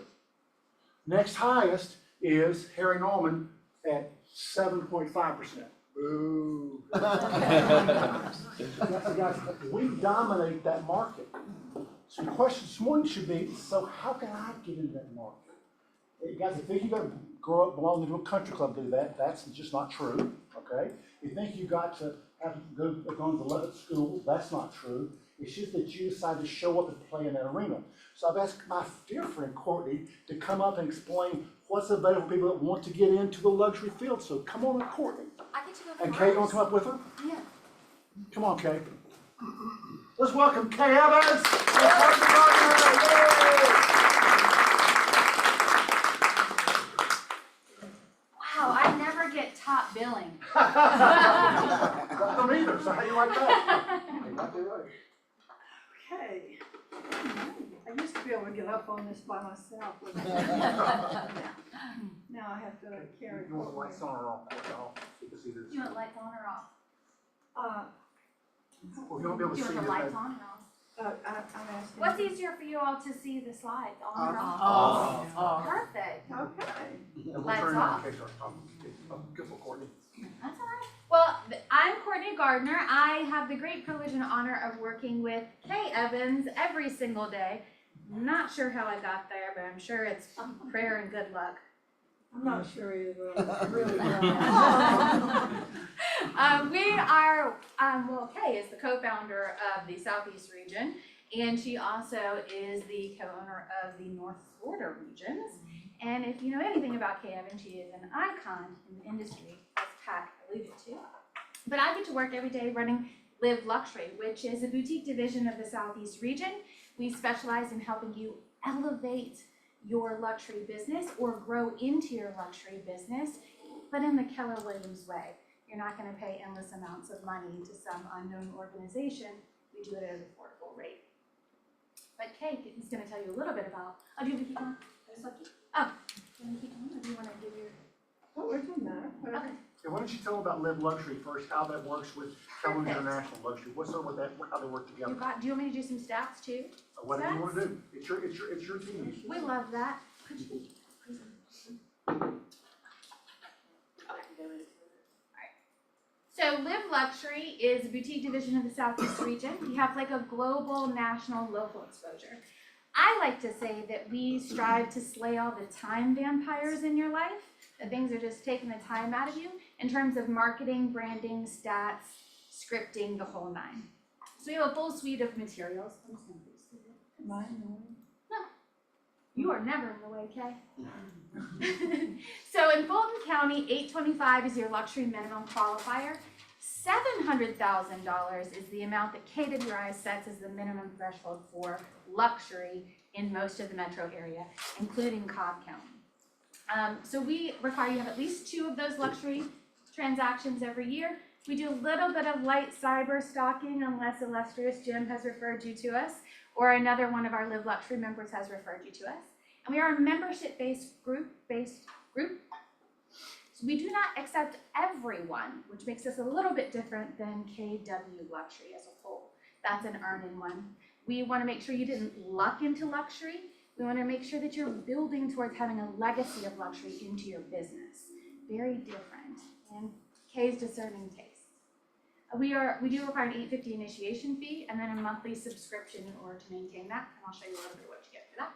Next highest is Harry Norman at 7.5%. Boo. Guys, we dominate that market. So the question this morning should be, so how can I get into that market? Hey, guys, if you think you got to grow up, belong to a country club, do that, that's just not true, okay? You think you got to have to go to the Levitt School, that's not true. It's just that you decide to show up and play in that arena. So I've asked my dear friend Courtney to come up and explain what's available for people that want to get into the luxury field. So come on up, Courtney. I get to go And first. Kay, you want to come up with her? Yeah. Come on, Kay. Let's welcome Kay Evans. Wow, I never get top billing. I don't either, so how do you like that? Exactly right. Okay. I used to be able to get up on this by myself. Now I have to carry. You want the lights on or off? So you can see this. You want lights on or off? Well, you won't be able to Do you see want this. the lights on or off? I'm asking. What's easier for you all to see the slides, on or off? Oh. Perfect. Okay. And we'll Lights turn it on off. in case our good for Courtney. That's all right. Well, I'm Courtney Gardner. I have the great privilege and honor of working with Kay Evans every single day. Not sure how I got there, but I'm sure it's prayer and good luck. I'm not sure either, but really well. Well, Kay is the co-founder of the Southeast region, and she also is the co-owner of the North Florida regions. And if you know anything about Kay Evans, she is an icon in the industry, as Pat alluded to. But I get to work every day running Live Luxury, which is a boutique division of the Southeast region. We specialize in helping you elevate your luxury business or grow into your luxury business, but in the Keller Williams way. You're not gonna pay endless amounts of money to some unknown organization. We do it at an affordable rate. But Kay is gonna tell you a little bit about, do you want to keep going? Do you want to keep going, or do you wanna give your? Oh, it doesn't matter. Okay. Okay, why don't you tell them about Live Luxury first, how that works with Keller Perfect. International Luxury, what's up with that, how they work together? Do you want me to do some stats too? Whatever you wanna do, it's your team. We love that. Could you? So Live Luxury is a boutique division of the Southeast region. We have like a global, national, local exposure. I like to say that we strive to slay all the time vampires in your life. The things are just taking the time out of you in terms of marketing, branding, stats, scripting, the whole nine. So we have a full suite of materials. I'm just gonna do this. No, you are never in the way, Kay. So in Fulton County, $825 is your luxury minimum qualifier. $700,000 is the amount that KWI sets as the minimum threshold for luxury in most of the metro area, including Cobb County. So we require you have at least 2 of those luxury transactions every year. We do a little bit of light cyber stalking unless illustrious Jim has referred you to us, or another one of our Live Luxury members has referred you to us. And we are a membership-based group. So we do not accept everyone, which makes us a little bit different than KW Luxury as a whole. That's an earn-in one. We want to make sure you didn't luck into luxury. We want to make sure that you're building towards having a legacy of luxury into your business. Very different, and Kay's discerning taste. We do require an $850 initiation fee and then a monthly subscription in order to maintain that, and I'll show you a little bit what you get for that.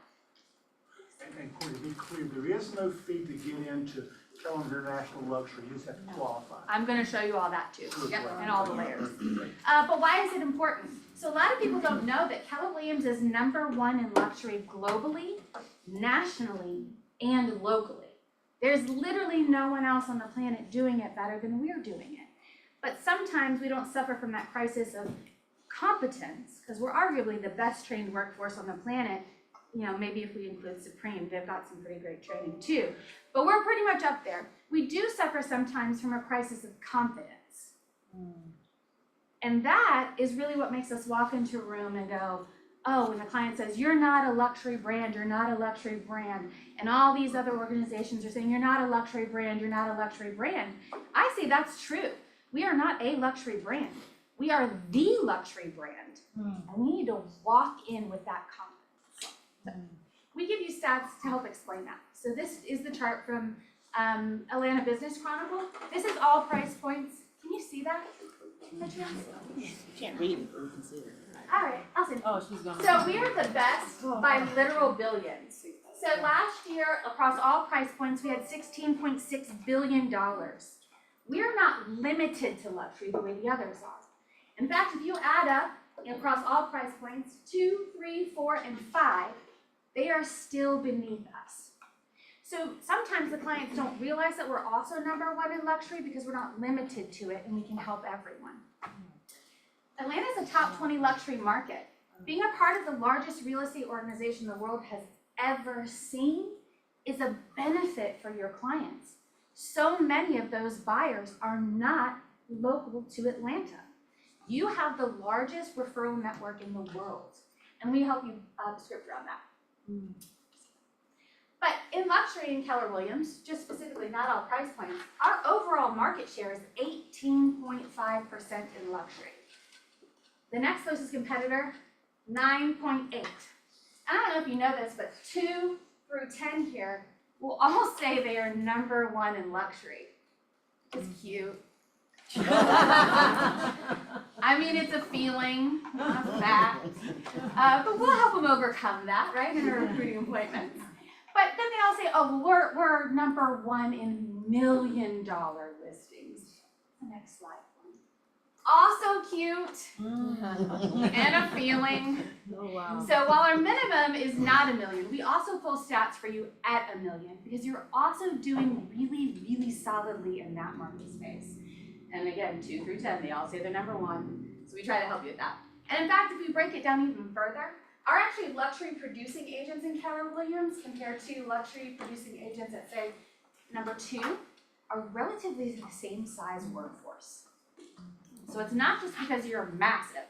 And Corey, to be clear, there is no fee to get into Keller International Luxury, you just have to qualify. I'm gonna show you all that too, Good. yep, and all the layers. But why is it important? So a lot of people don't know that Keller Williams is #1 in luxury globally, nationally, and locally. There's literally no one else on the planet doing it better than we're doing it. But sometimes we don't suffer from that crisis of competence, because we're arguably the best trained workforce on the planet. You know, maybe if we include Supreme, they've got some pretty great training too. But we're pretty much up there. We do suffer sometimes from a crisis of confidence. And that is really what makes us walk into a room and go, oh, when the client says, you're not a luxury brand, you're not a luxury brand, and all these other organizations are saying, you're not a luxury brand, you're not a luxury brand. I say that's true. We are not a luxury brand. We are the luxury brand. And we need to walk in with that confidence. So, we give you stats to help explain that. So this is the chart from Atlanta Business Chronicle. This is all price points. Can you see that? Can't read it, but we can see it. All right, Allison. Oh, she's gonna. So we are the best by literal billions. So last year, across all price points, we had $16.6 billion. We are not limited to luxury the way the others are. In fact, if you add up across all price points, 2, 3, 4, and 5, they are still beneath us. So sometimes the clients don't realize that we're also number one in luxury because we're not limited to it and we can help everyone. Atlanta is a top 20 luxury market. Being a part of the largest real estate organization the world has ever seen is a benefit for your clients. So many of those buyers are not local to Atlanta. You have the largest referral network in the world, and we help you script around that. But in luxury in Keller Williams, just specifically, not all price points, our overall market share is 18.5% in luxury. The next closest competitor, 9.8. I don't know if you know this, but 2 through 10 here will all say they are number one in luxury. It's cute. I mean, it's a feeling, not a fact. But we'll help them overcome that, right, in our recruiting appointments. But then they all say, oh, we're number one in $1 million listings. The next slide. Also cute and a feeling. Oh, wow. So while our minimum is not $1 million, we also pull stats for you at $1 million because you're also doing really, really solidly in that market space. And again, 2 through 10, they all say they're number one. So we try to help you with that. And in fact, if we break it down even further, our actually luxury producing agents in Keller Williams compared to luxury producing agents at, say, number 2 are relatively the same size workforce. So it's not just because you're massive,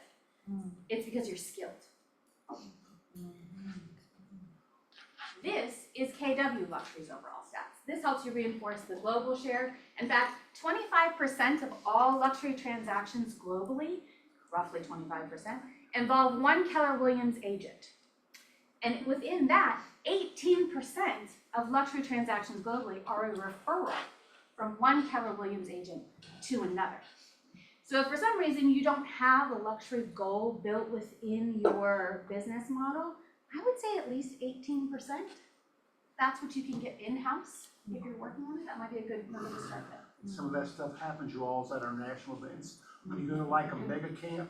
it's because you're skilled. This is KW Luxury's overall stats. This helps you reinforce the global share. In fact, 25% of all luxury transactions globally, roughly 25%, involve one Keller Williams agent. And within that, 18% of luxury transactions globally are a referral from one Keller Williams agent to another. So if for some reason you don't have a luxury goal built within your business model, I would say at least 18%. That's what you can get in-house if you're working on it. That might be a good number to start with. Some of that stuff happens, you all, at our national events. When you go to like a mega camp,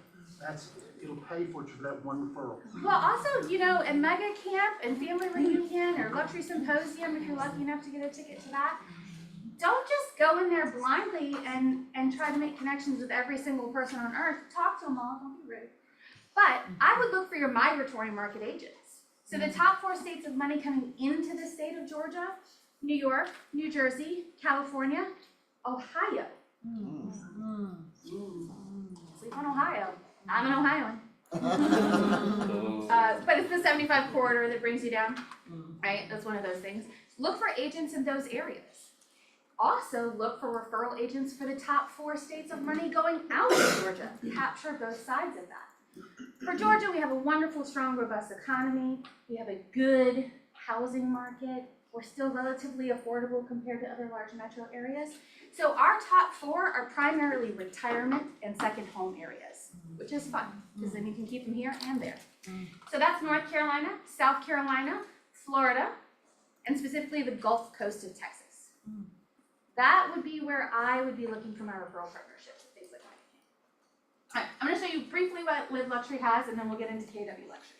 it'll pay for that one referral. Well, also, you know, a mega camp and family reunion or luxury symposium, if you're lucky enough to get a ticket to that, don't just go in there blindly and try to make connections with every single person on earth. Talk to them all, don't be rude. But I would look for your migratory market agents. So the top 4 states of money coming into the state of Georgia: New York, New Jersey, California, Ohio. Sleep on Ohio. I'm an Ohioan. But it's the 75 corridor that brings you down, right? That's one of those things. Look for agents in those areas. Also look for referral agents for the top 4 states of money going out of Georgia. Capture both sides of that. For Georgia, we have a wonderful, strong, robust economy. We have a good housing market. We're still relatively affordable compared to other large metro areas. So our top 4 are primarily retirement and second home areas, which is fun, because then you can keep them here and there. So that's North Carolina, South Carolina, Florida, and specifically the Gulf Coast of Texas. That would be where I would be looking for my referral partnerships, things like that. All right, I'm going to show you briefly what Live Luxury has, and then we'll get into KW Luxury.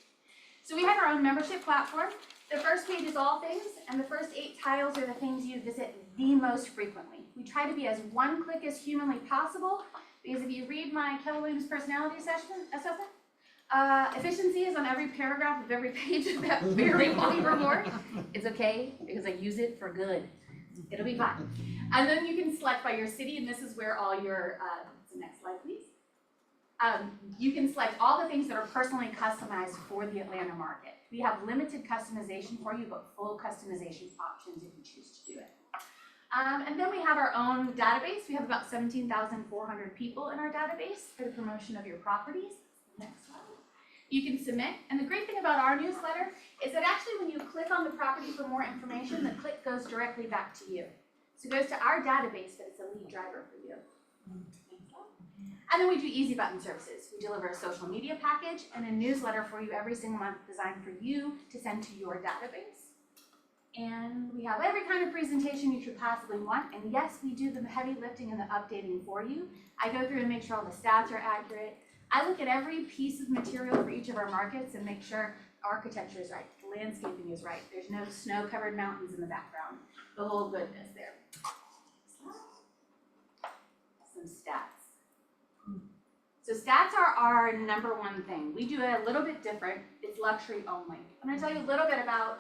So we have our own membership platform. The first page is all things, and the first 8 tiles are the things you visit the most frequently. We try to be as one click as humanly possible, because if you read my Keller Williams personality assessment, efficiency is on every paragraph of every page of that very long report. It's okay, because I use it for good. It'll be fine. And then you can select by your city, and this is where all your, the next slide please. You can select all the things that are personally customized for the Atlanta market. We have limited customization for you, but full customization options if you choose to do it. And then we have our own database. We have about 17,400 people in our database for the promotion of your properties. Next slide. You can submit, and the great thing about our newsletter is that actually when you click on the property for more information, the click goes directly back to you. So it goes to our database, but it's a lead driver for you. And then we do easy button services. We deliver a social media package and a newsletter for you every single month designed for you to send to your database. And we have every kind of presentation you could possibly want. And yes, we do the heavy lifting and the updating for you. I go through and make sure all the stats are accurate. I look at every piece of material for each of our markets and make sure architecture is right, the landscaping is right, there's no snow-covered mountains in the background, the whole goodness there. Some stats. So stats are our number one thing. We do it a little bit different. It's luxury only. I'm going to tell you a little bit about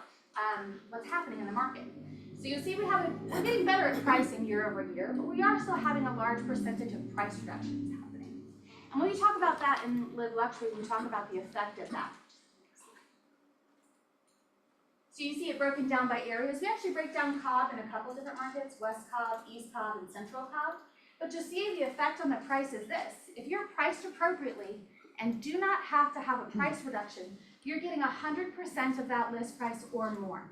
what's happening in the market. So you'll see we're getting better at pricing year over year, but we are still having a large percentage of price reductions happening. And when we talk about that in Live Luxury, we talk about the effect of that. So you see it broken down by areas. We actually break down Cobb in a couple different markets, West Cobb, East Cobb, and Central Cobb. But to see the effect on the price is this. If you're priced appropriately and do not have to have a price reduction, you're getting 100% of that list price or more.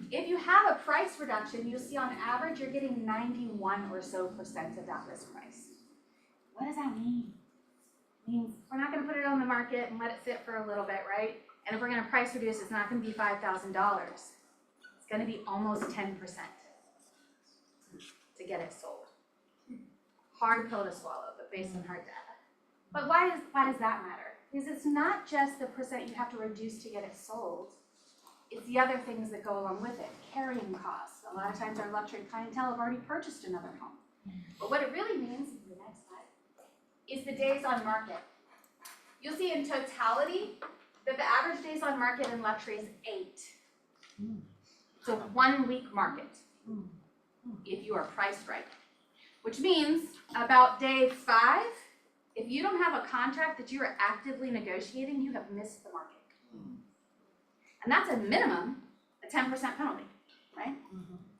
If you have a price reduction, you'll see on average you're getting 91% or so of that list price. What does that mean? It means we're not going to put it on the market and let it sit for a little bit, right? And if we're going to price reduce, it's not going to be $5,000. It's going to be almost 10% to get it sold. Hard pill to swallow, but based on hard data. But why does that matter? Because it's not just the percent you have to reduce to get it sold. It's the other things that go along with it. Carrying costs. A lot of times our luxury clientele have already purchased another home. But what it really means, the next slide, is the days on market. You'll see in totality that the average days on market in luxury is 8. So 1 week market, if you are priced right. Which means about day 5, if you don't have a contract that you are actively negotiating, you have missed the market. And that's a minimum, a 10% penalty, right?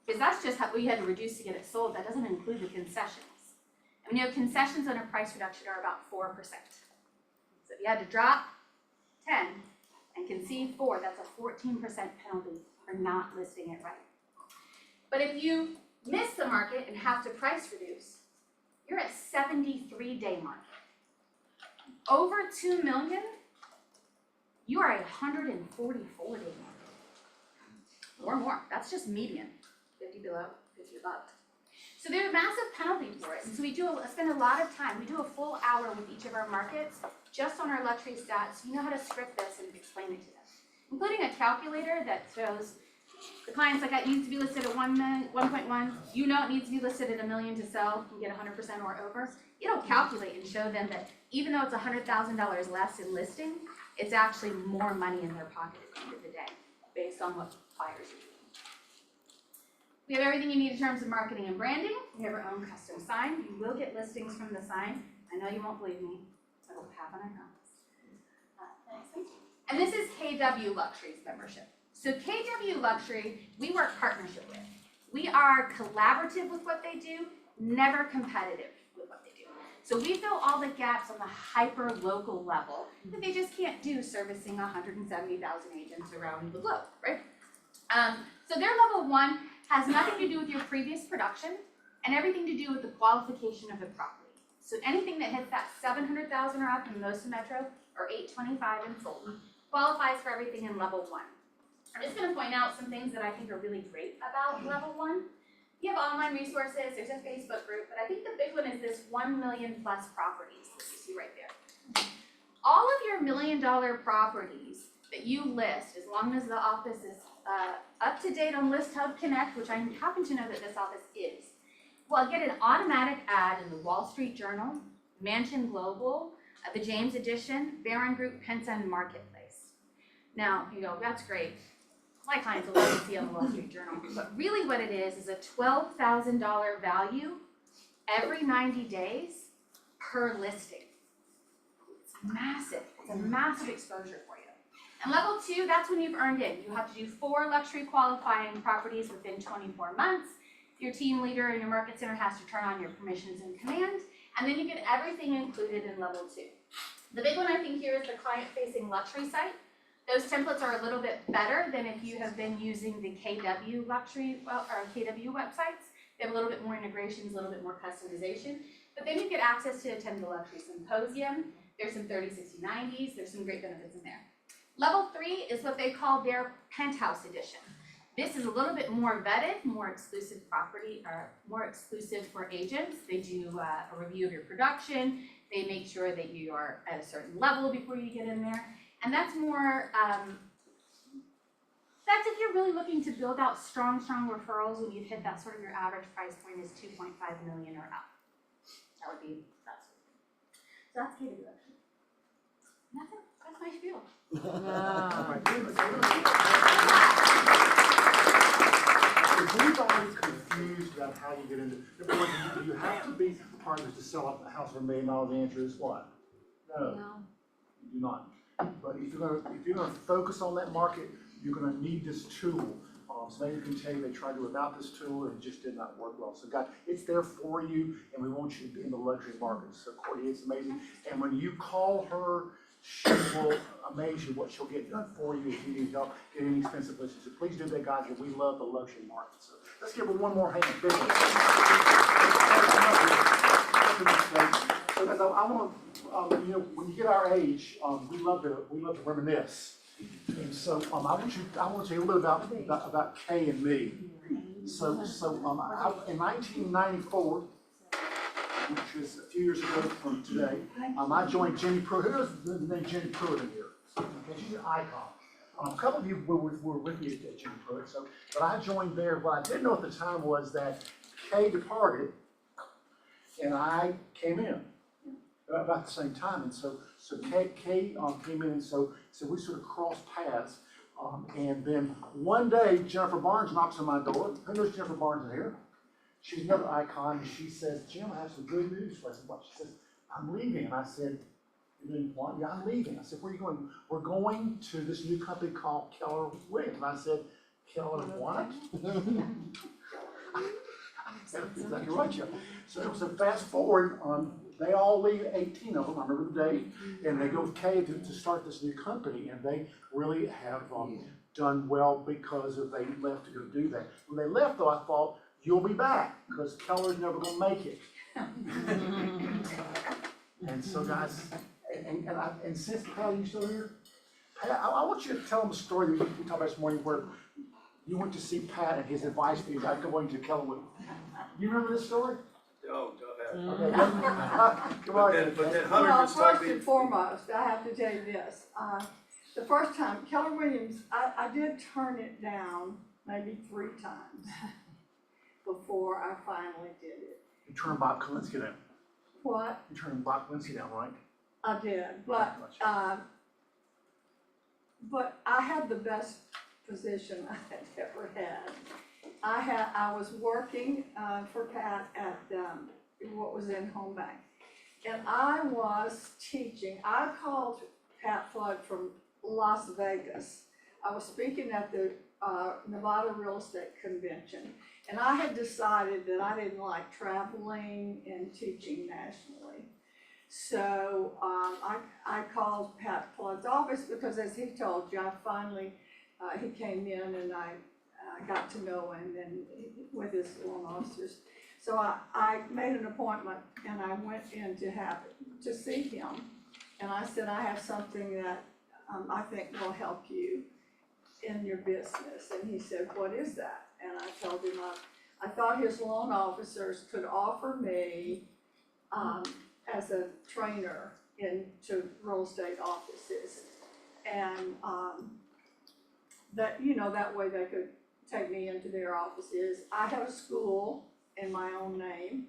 Because that's just how we had to reduce to get it sold. That doesn't include the concessions. And you know, concessions on a price reduction are about 4%. So if you had to drop 10 and concede 4, that's a 14% penalty for not listing it right. But if you miss the market and have to price reduce, you're at 73-day mark. Over 2 million, you are at 144-day mark. Or more, that's just median, 50 below, 50 above. So there are massive penalties for it. So we spend a lot of time, we do a full hour with each of our markets, just on our luxury stats, so you know how to script this and explain it to them. Including a calculator that shows the clients like that needs to be listed at 1.1, you know it needs to be listed at $1 million to sell and get 100% or over. It'll calculate and show them that even though it's $100,000 less in listing, it's actually more money in their pocket at the end of the day, based on what buyers are doing. We have everything you need in terms of marketing and branding. We have our own custom sign. You will get listings from the sign. I know you won't believe me. It'll happen, I promise. And this is KW Luxury's membership. So KW Luxury, we work partnership with. We are collaborative with what they do, never competitive with what they do. So we fill all the gaps on the hyper-local level that they just can't do servicing 170,000 agents around the globe, right? So their level 1 has nothing to do with your previous production and everything to do with the qualification of the property. So anything that hits that 700,000 or up in Mosa Metro or 825 in Fulton qualifies for everything in level 1. I'm just going to point out some things that I think are really great about level 1. You have online resources, there's a Facebook group, but I think the big one is this 1 million plus properties that you see right there. All of your $1 million properties that you list, as long as the office is up to date on List Hub Connect, which I happen to know that this office is, will get an automatic ad in the Wall Street Journal, Mansion Global, the James Edition, Barron Group, Pence and Marketplace. Now, you go, that's great. My clients will love to see on the Wall Street Journal. But really what it is a $12,000 value every 90 days per listing. It's massive. It's a massive exposure for you. And level 2, that's when you've earned it. You have to do 4 luxury qualifying properties within 24 months. Your team leader in your market center has to turn on your permissions and command, and then you get everything included in level 2. The big one I think here is the client-facing luxury site. Those templates are a little bit better than if you have been using the KW luxury or KW websites. They have a little bit more integrations, a little bit more customization. But then you get access to attend the luxury symposium. There's some 30, 60, 90s. There's some great benefits in there. Level 3 is what they call their penthouse edition. This is a little bit more vetted, more exclusive property, or more exclusive for agents. They do a review of your production. They make sure that you are at a certain level before you get in there. And that's more, that's if you're really looking to build out strong referrals when you've hit that sort of your average price point is 2.5 million or up. That would be, that's KW actually. That's it, that's my spiel. Is anybody confused about how you get into, do you have to be partners to sell up a house for $1 million? The answer is what? No, you do not. But if you're gonna focus on that market, you're gonna need this tool. So maybe can tell you they tried to without this tool and it just did not work well. So God, it's there for you, and we want you to be in the luxury market. So Courtney, it's amazing. And when you call her, she will amaze you what she'll get done for you if you need help getting expensive listings. So please do that, guys, and we love the luxury market. So let's give her one more hand. Big one. So guys, I want to, when you get our age, we love to reminisce. And so I want to tell you a little bit about Kay and me. So in 1994, which was a few years ago from today, I joined Jenny Pruitt. Who knows the name Jenny Pruitt in here? Okay, she's an icon. A couple of you were with me at Jenny Pruitt, but I joined there. What I didn't know at the time was that Kay departed, and I came in about the same time. And so Kay came in, and so we sort of crossed paths. And then one day, Jennifer Barnes knocks on my door. Who knows Jennifer Barnes in here? She's another icon, and she says, Jim, I have some good news for us. And she says, I'm leaving. And I said, you're doing what? Yeah, I'm leaving. I said, where are you going? We're going to this new company called Keller Williams. And I said, Keller what? That's exactly right, Joe. So it was a fast forward. They all leave, 18 of them, I remember the day, and they go with Kay to start this new company, and they really have done well because they left to go do that. When they left, though, I thought, you'll be back, because Keller's never going to make it. And so, guys, and since, Pat, are you still here? Pat, I want you to tell them a story that we talked about this morning where you went to see Pat and his advice for you about going to Keller Williams. You remember this story? Oh, go ahead. Okay. Come on. But then Hunter Well, just told first me. and foremost, I have to tell you this. The first time, Keller Williams, I did turn it down maybe 3 times before I finally did it. You turned Bob Kalinsky down. What? You turned Bob Kalinsky down, right? I did, but I had the best position I had ever had. I was working for Pat at what was in Home Bank, and I was teaching. I called Pat Flood from Las Vegas. I was speaking at the Nevada Real Estate Convention, and I had decided that I didn't like traveling and teaching nationally. So I called Pat Flood's office because, as he told you, I finally he came in and I got to know him and with his loan officers. So I made an appointment and I went in to see him. And I said, I have something that I think will help you in your business. And he said, what is that? And I told him I thought his loan officers could offer me as a trainer into real estate offices. and, that, you know, that way they could take me into their offices. I had a school in my own name,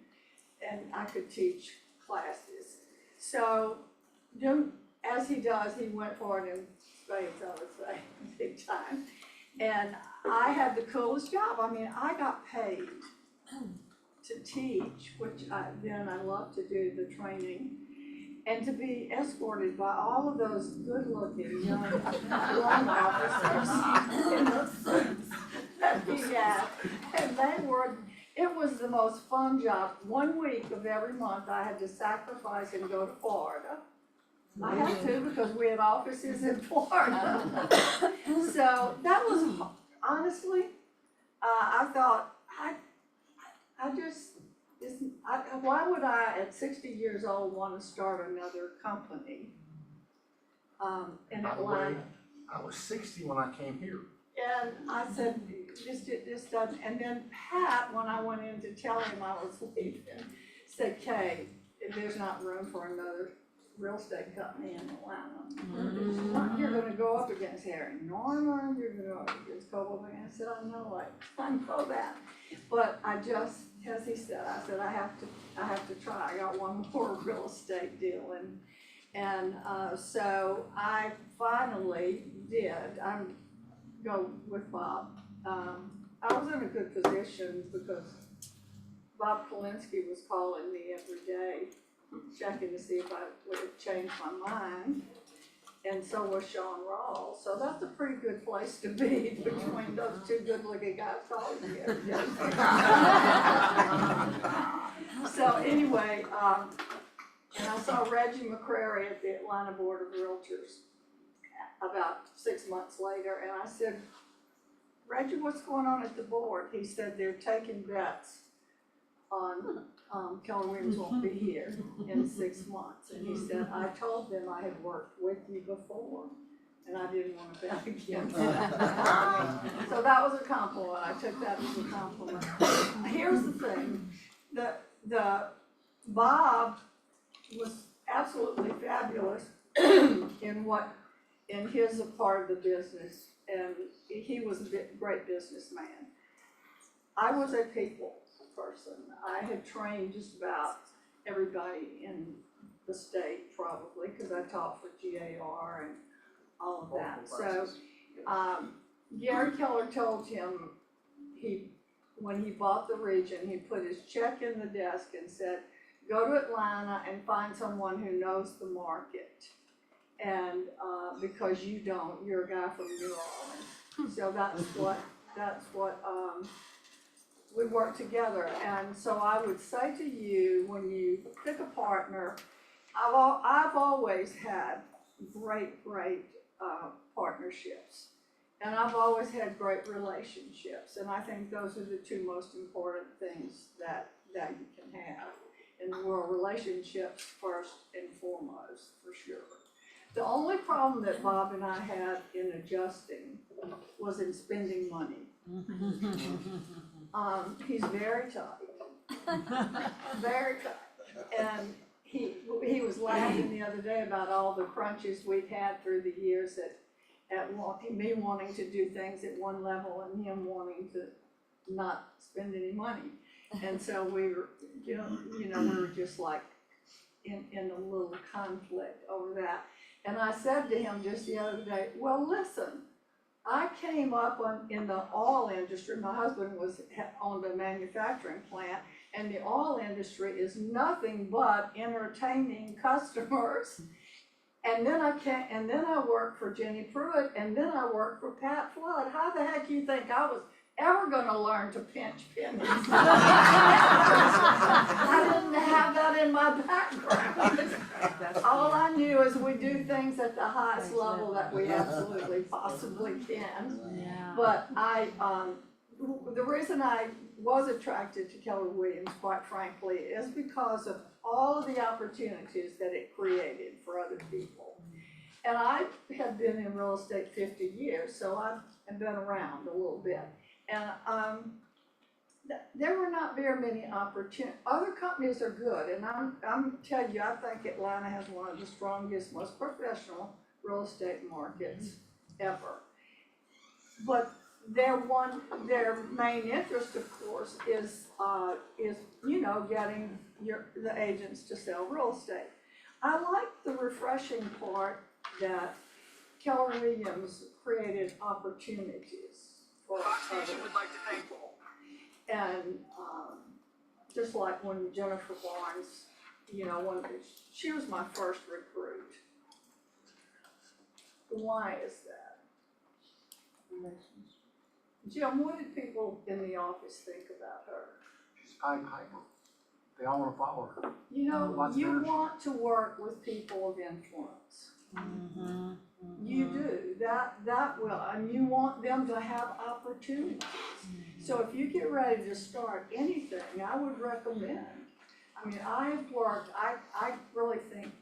and I could teach classes. So, Jim, as he does, he went for it in spades, I would say, big time. And I had the coolest job. I mean, I got paid to teach, which then I love to do the training, and to be escorted by all of those good-looking young loan officers in those suits that we had. And it was the most fun job. 1 week of every month, I had to sacrifice and go to Florida. I had to because we had offices in Florida. So that was, honestly, I thought, why would I, at 60 years old, want to start another company in By the way, Atlanta? I was 60 when I came here. And I said, this doesn't, and then Pat, when I went in to tell him I was leaving, said, Kay, there's not room for another real estate company in Atlanta. You're gonna go up against Harry Norman, you're gonna go up against Coble. I said, I know that. But I just, as he said, I said, I have to try. I got one more real estate deal, and so I finally did. I'm go with Bob. I was in a good position because Bob Kalinsky was calling me every day, checking to see if I would have changed my mind, and so was Sean Rawls. So that's a pretty good place to be between those two good-looking guys calling me every day. So anyway, and I saw Reggie McCrary at the Atlanta Board of Realtors about 6 months later, and I said, Reggie, what's going on at the board? He said they're taking bets on Keller Williams won't be here in 6 months. And he said, I told them I had worked with you before, and I didn't want to bet against it. So that was a compliment. I took that as a compliment. Here's the thing, the Bob was absolutely fabulous in his part of the business, and he was a great businessman. I was a people person. I had trained just about everybody in the state probably, because I taught for GAR and all of that. So Gary Keller told him when he bought the region, he put his check in the desk and said, go to Atlanta and find someone who knows the market. And because you don't, you're a guy from New Orleans. So that's what we work together. And so I would say to you, when you pick a partner, I've always had great partnerships. And I've always had great relationships. And I think those are the two most important things that you can have in the world. Relationships first and foremost, for sure. The only problem that Bob and I had in adjusting was in spending money. He's very tight, very tight. And he was laughing the other day about all the crunches we'd had through the years me wanting to do things at one level and him wanting to not spend any money. And so we were, we were just like in a little conflict over that. And I said to him just the other day, well, listen, I came up in the oil industry. My husband owned a manufacturing plant, and the oil industry is nothing but entertaining customers. And then I worked for Jenny Pruitt, and then I worked for Pat Flood. How the heck do you think I was ever gonna learn to pinch pennies? I didn't have that in my background. All I knew is we do things at the highest level that we absolutely possibly can. Yeah. But the reason I was attracted to Keller Williams, quite frankly, is because of all of the opportunities that it created for other people. And I have been in real estate 50 years, so I've been around a little bit. And there were not very many opportunities. Other companies are good, and I'm telling you, I think Atlanta has one of the strongest, most professional real estate markets ever. But their main interest, of course, is, you know, getting the agents to sell real estate. I like the refreshing part that Keller Williams created opportunities for other people. And, just like when Jennifer Barnes, you know, she was my first recruit. Why is that? Jim, what did people in the office think about her? She's Pied Piper. They all wanna follow her. You know, Lots of you energy. want to work with people of influence. You do, that will, and you want them to have opportunities. So if you get ready to start anything, I would recommend. I mean, I've worked, I really think,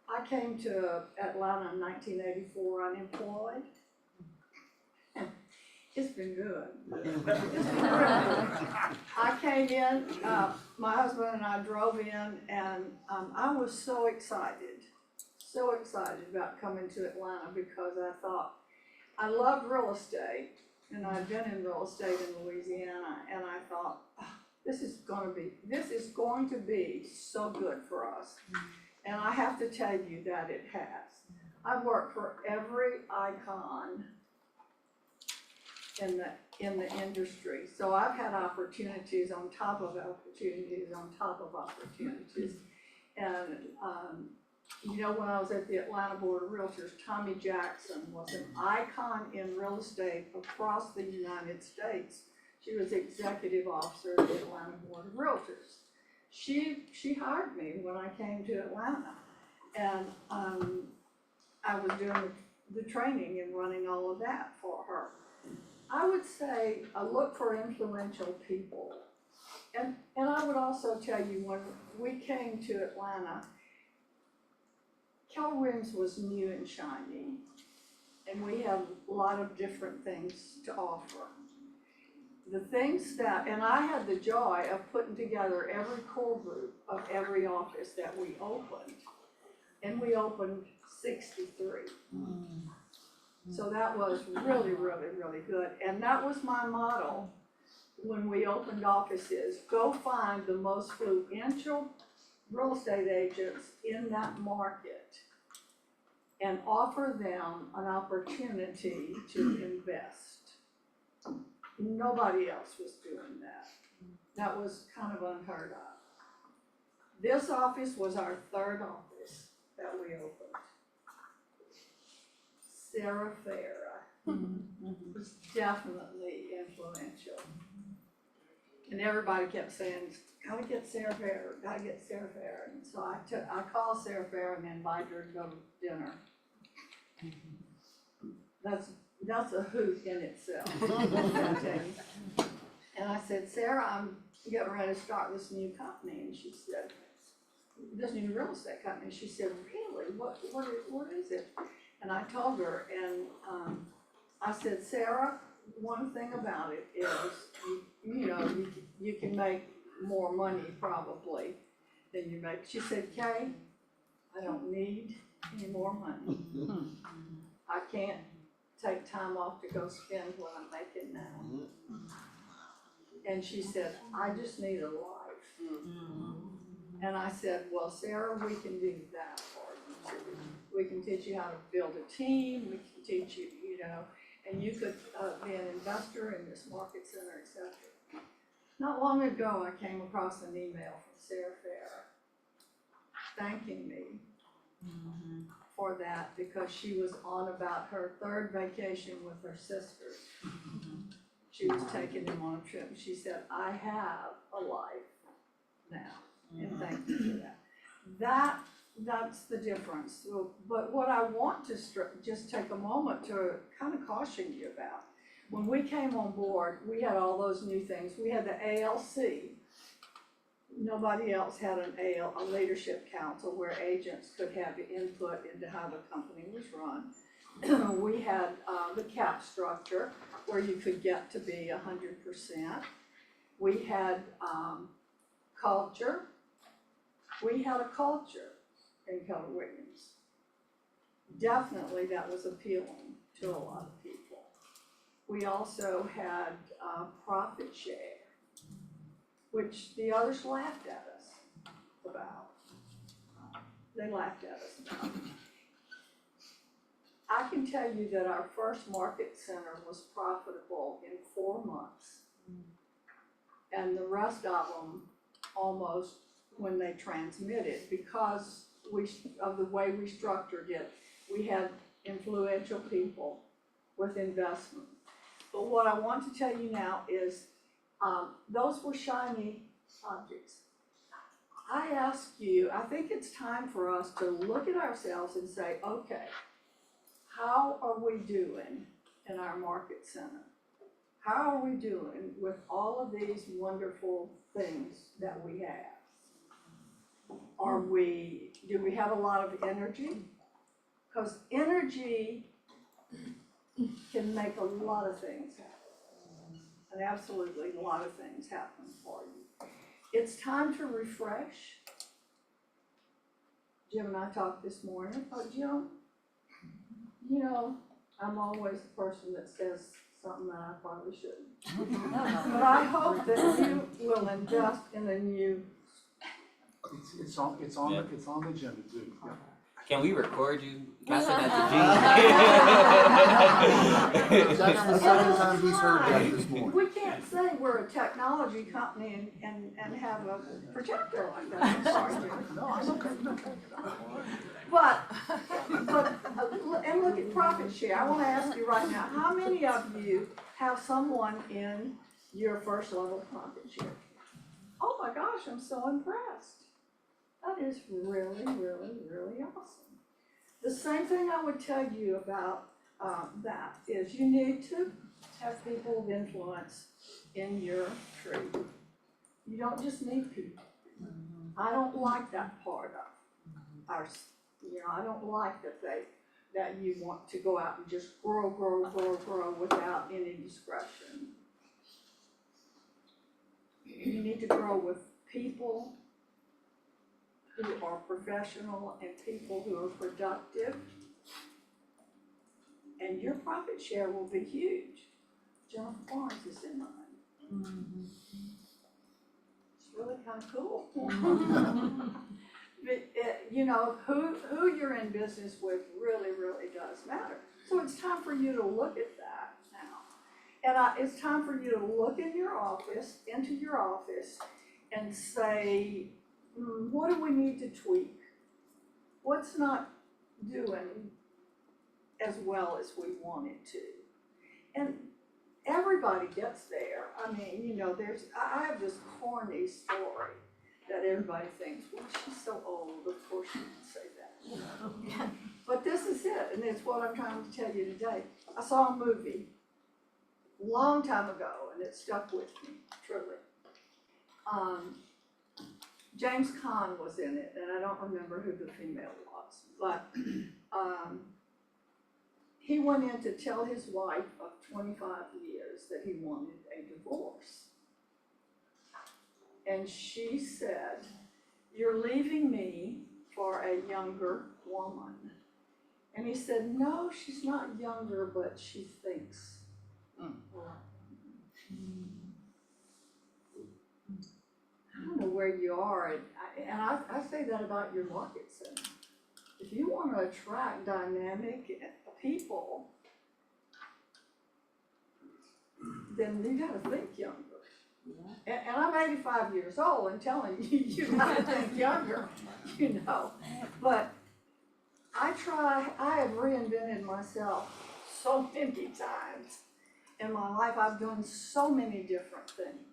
I came to Atlanta in 1984 unemployed. It's been good. It's been really good. I came in, my husband and I drove in, and I was so excited about coming to Atlanta because I thought, I loved real estate, and I'd been in real estate in Louisiana, and I thought, oh, this is going to be so good for us. And I have to tell you that it has. I've worked for every icon in the industry. So I've had opportunities on top of opportunities on top of opportunities. And, you know, when I was at the Atlanta Board of Realtors, Tommy Jackson was an icon in real estate across the United States. She was executive officer of the Atlanta Board of Realtors. She hired me when I came to Atlanta. And I was doing the training and running all of that for her. I would say look for influential people. And I would also tell you, when we came to Atlanta, Keller Williams was new and shiny, and we had a lot of different things to offer. The things that, and I had the joy of putting together every core group of every office that we opened, and we opened 63. So that was really, really, really good, and that was my motto when we opened offices: go find the most influential real estate agents in that market and offer them an opportunity to invest. Nobody else was doing that. That was kind of unheard of. This office was our third office that we opened. Sarah Farah was definitely influential. And everybody kept saying, gotta get Sarah Farah, gotta get Sarah Farah. And so I called Sarah Farah and invited her to go to dinner. That's a hoot in itself, I tell you. And I said, Sarah, I'm getting ready to start this new company. And she said, this new real estate company. She said, really? What is it? And I told her, and I said, Sarah, one thing about it is, you can make more money probably than you make. She said, Kay, I don't need any more money. I can't take time off to go spend what I'm making now. And she said, I just need a life. And I said, well, Sarah, we can do that for you too. We can teach you how to build a team, we can teach you, and you could be an investor in this market center, etc. Not long ago, I came across an email from Sarah Farah thanking me for that because she was on about her third vacation with her sisters. She was taking them on a trip. She said, I have a life now, and thank you for that. That's the difference. But what I want to just take a moment to kind of caution you about, when we came on board, we had all those new things. We had the ALC. Nobody else had a leadership council where agents could have input into how the company was run. We had the cap structure where you could get to be 100%. We had culture. We had a culture in Keller Williams. definitely that was appealing to a lot of people. We also had profit share, which the others laughed at us about. They laughed at us about. I can tell you that our first market center was profitable in 4 months. And the rest of them almost when they transmitted, because of the way we structured it, we had influential people with investment. But what I want to tell you now is, those were shiny objects. I ask you, I think it's time for us to look at ourselves and say, okay, how are we doing in our market center? How are we doing with all of these wonderful things that we have? Do we have a lot of energy? Because energy can make a lot of things happen. And absolutely a lot of things happen for you. It's time to refresh. Jim and I talked this morning. Oh, Jim, you know, I'm always the person that says something that I probably shouldn't. But I hope that you will invest in a new. It's on the agenda too. Yeah. Can we record you? Can I send that to Gene? That's the second time he's heard that this morning. We can't say we're a technology company and have a projector like that. I'm sorry, Jim. No, it's okay, it's okay. But, and look at profit share. I wanna ask you right now, how many of you have someone in your first level profit share? Oh my gosh, I'm so impressed. That is really, really, really awesome. The same thing I would tell you about that is you need to have people of influence in your tree. You don't just need people. I don't like that part of our, I don't like that you want to go out and just grow without any discretion. You need to grow with people who are professional and people who are productive. And your profit share will be huge. Jennifer Barnes is in mine. It's really kind of cool. But, you know, who you're in business with really, really does matter. So it's time for you to look at that now. And it's time for you to look in your office, into your office, and say, what do we need to tweak? What's not doing as well as we want it to? And everybody gets there. I mean, you know, I have this corny story that everybody thinks, well, she's so old, of course she can say that. But this is it, and it's what I'm trying to tell you today. I saw a movie a long time ago, and it stuck with me, truly. James Caan was in it, and I don't remember who the female was, but he went in to tell his wife of 25 years that he wanted a divorce. And she said, "You're leaving me for a younger woman." And he said, "No, she's not younger, but she thinks." I don't know where you are, and I say that about your market center. If you want to attract dynamic people, then you gotta think younger. And I'm 85 years old and telling you, you gotta think younger, you know. But I have reinvented myself so many times in my life. I've done so many different things.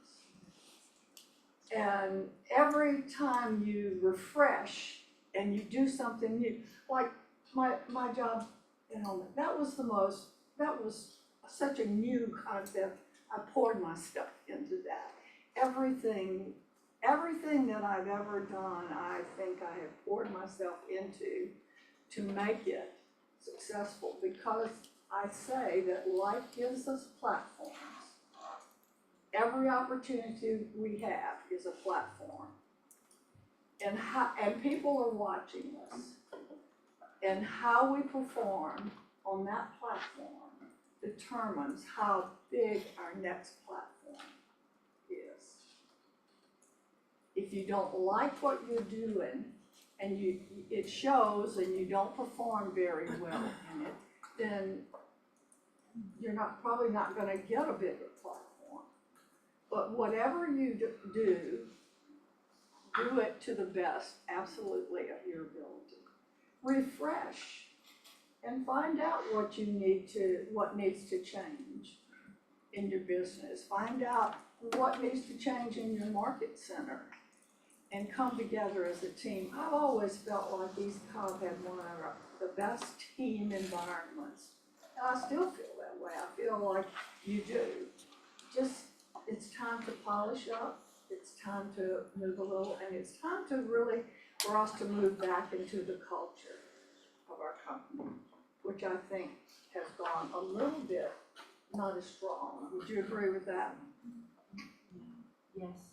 And every time you refresh and you do something new, like my job at home, that was such a new concept. I poured myself into that. Everything that I've ever done, I think I have poured myself into to make it successful, because I say that life gives us platforms. Every opportunity we have is a platform. And people are watching us. And how we perform on that platform determines how big our next platform is. If you don't like what you're doing and it shows and you don't perform very well in it, then you're probably not gonna get a bigger platform. But whatever you do it to the best, absolutely, of your ability. Refresh and find out what needs to change in your business. Find out what needs to change in your market center and come together as a team. I've always felt like East Cobb had one of the best team environments. And I still feel that way. I feel like you do. It's time to polish up. It's time to move a little, and it's time to really, for us to move back into the culture of our company, which I think has gone a little bit not as strong. Would you agree with that? Yes.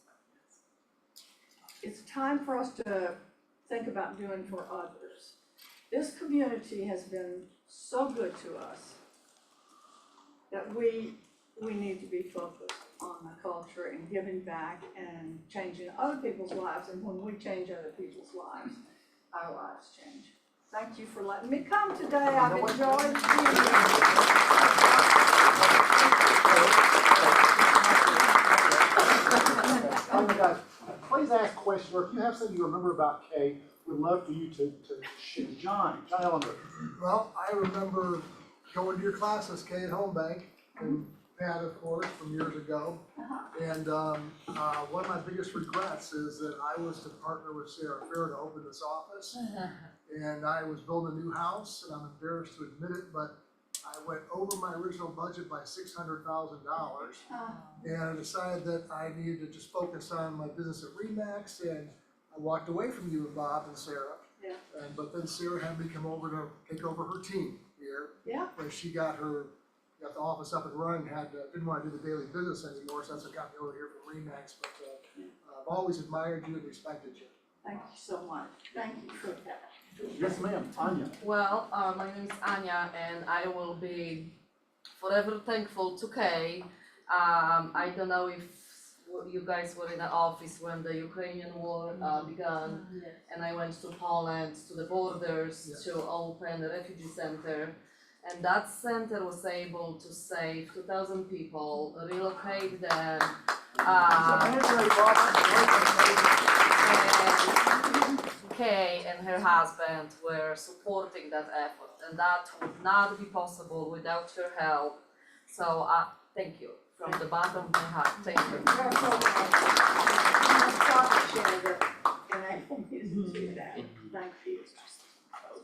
It's time for us to think about doing for others. This community has been so good to us that we need to be focused on the culture and giving back and changing other people's lives. And when we change other people's lives, our lives change. Thank you for letting me come today. I've enjoyed being Guys, please ask questions, or if you have something you remember about Kay, we'd love for you to share. John Ellender. Well, I remember going to your classes, Kay at Home Bank, and Pat, of course, from years ago. And one of my biggest regrets is that I was to partner with Sarah Fair to open this office. And I was building a new house, and I'm embarrassed to admit it, but I went over my original budget by $600,000. And I decided that I needed to just focus on my business at Remax, and I walked away from you and Bob and Sarah. Yeah. But then Sarah had me come over to take over her team here. Yeah. When she got the office up and running, didn't want to do the daily business anymore, so that's what got me over here from Remax. But I've always admired you and respected you. Thank you so much. Thank you for that. Yes, ma'am, Anya. Well, my name is Anya, and I will be forever thankful to Kay. I don't know if you guys were in the office when the Ukrainian war began, and I went to Poland, to the borders, to open a refugee center. And that center was able to save 2,000 people, relocate them. Kay and her husband were supporting that effort, and that would not be possible without your help. So thank you from the bottom of my heart. Thank you. You're so welcome. I'm sorry that enabled me to do that. Thank you.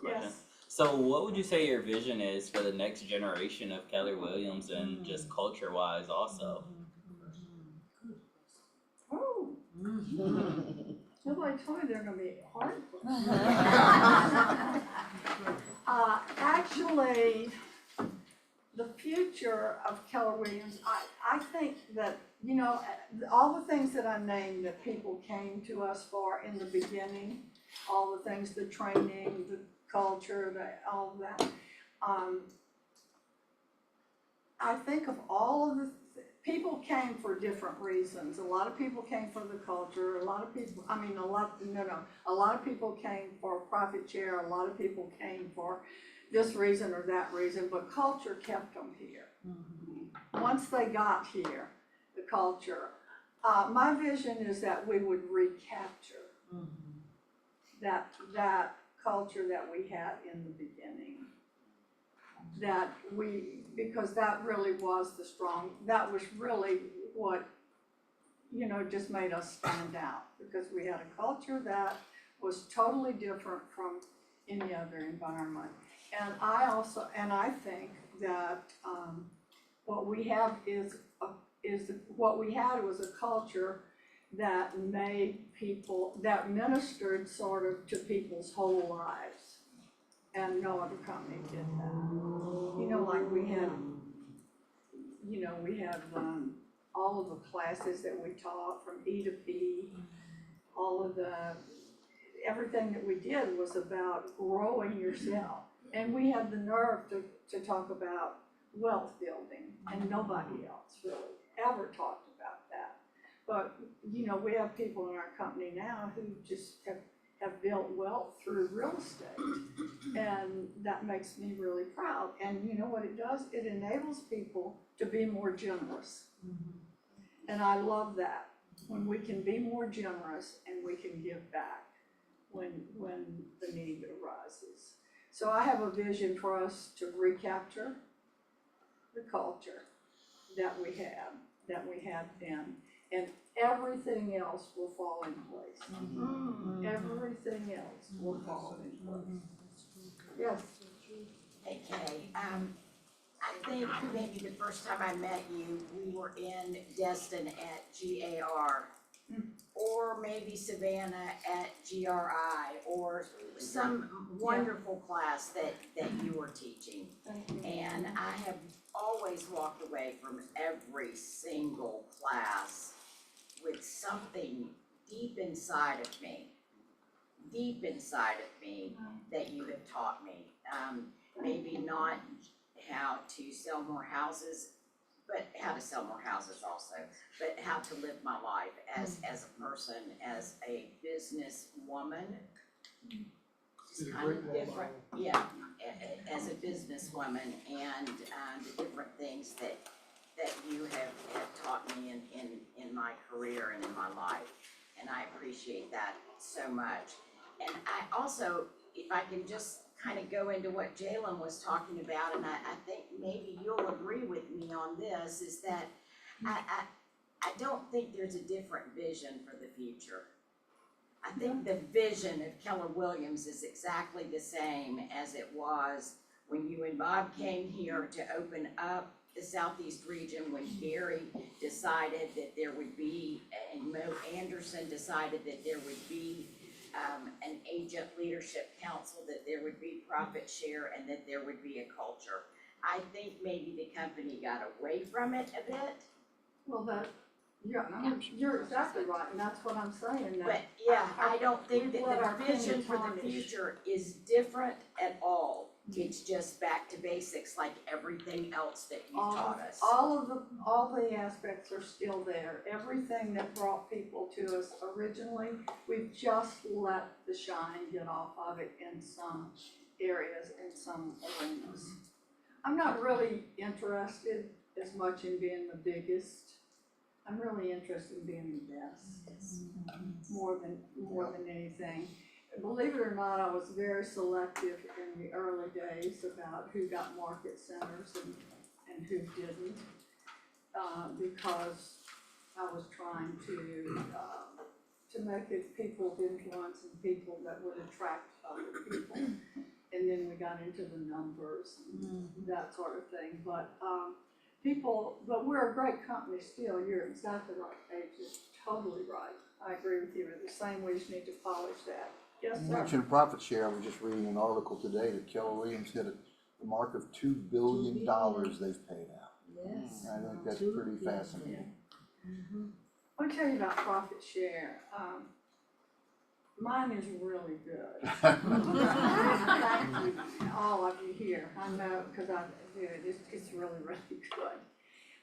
Yes. So what would you say your vision is for the next generation of Keller Williams and just culture wise also? Oh. Nobody told me they're gonna be hard. Actually, the future of Keller Williams, I think that, you know, all the things that I named that people came to us for in the beginning, all the things, the training, the culture, all of that. I think of all of the people came for different reasons. A lot of people came for the culture. A lot of people came for a profit share. A lot of people came for this reason or that reason, but culture kept them here. Once they got here, the culture. My vision is that we would recapture that culture that we had in the beginning. Because that really was that was really what, you know, just made us stand out. Because we had a culture that was totally different from any other environment. And I think that what we have what we had was a culture that that ministered sort of to people's whole lives. And no other company did that. You know, like we had all of the classes that we taught from E to P, all of everything that we did was about growing yourself. And we had the nerve to talk about wealth building, and nobody else really ever talked about that. But, you know, we have people in our company now who just have built wealth through real estate. And that makes me really proud. And you know what it does? It enables people to be more generous. And I love that, when we can be more generous and we can give back when the need arises. So I have a vision for us to recapture the culture that we had then, and everything else will fall in place. Everything else will fall in place. Yes. Hey Kay, I think maybe the first time I met you, we were in Destin at GAR. Or maybe Savannah at GRI, or some wonderful class that you were teaching. And I have always walked away from every single class with something deep inside of me that you have taught me. Maybe not how to sell more houses, but how to sell more houses also, but how to live my life as a person, as a business woman. Just kind of different, yeah, as a businesswoman, and the different things that you have taught me in my career and in my life. And I appreciate that so much. And I also, if I can just kind of go into what Jalen was talking about, and I think maybe you'll agree with me on this, is that I don't think there's a different vision for the future. I think the vision of Keller Williams is exactly the same as it was when you and Bob came here to open up the Southeast region, when Gary decided that there would be, and Mo Anderson decided that there would be an agent leadership council, that there would be profit share, and that there would be a culture. I think maybe the company got away from it a bit. Well, you're exactly right, and that's what I'm saying. But yeah, I don't think that the vision for the future is different at all. It's just back to basics, like everything else that you taught us. All the aspects are still there. Everything that brought people to us originally, we've just let the shine get off of it in some areas, in some arenas. I'm not really interested as much in being the biggest. I'm really interested in being the best, more than anything. Believe it or not, I was very selective in the early days about who got market centers and who didn't, because I was trying to make it people of influence and people that would attract other people. And then we got into the numbers and that sort of thing. But but we're a great company still. You're exactly right, Paige. You're totally right. I agree with you. The same way, we just need to polish that. Yes, You sir. mentioned profit share. I was just reading an article today that Keller Williams hit the mark of $2 billion they've paid out. Yes. And I think that's pretty fascinating. Let me tell you about profit share. Mine is really good. Thank you, all of you here. I know, because I do it. It's really, really good.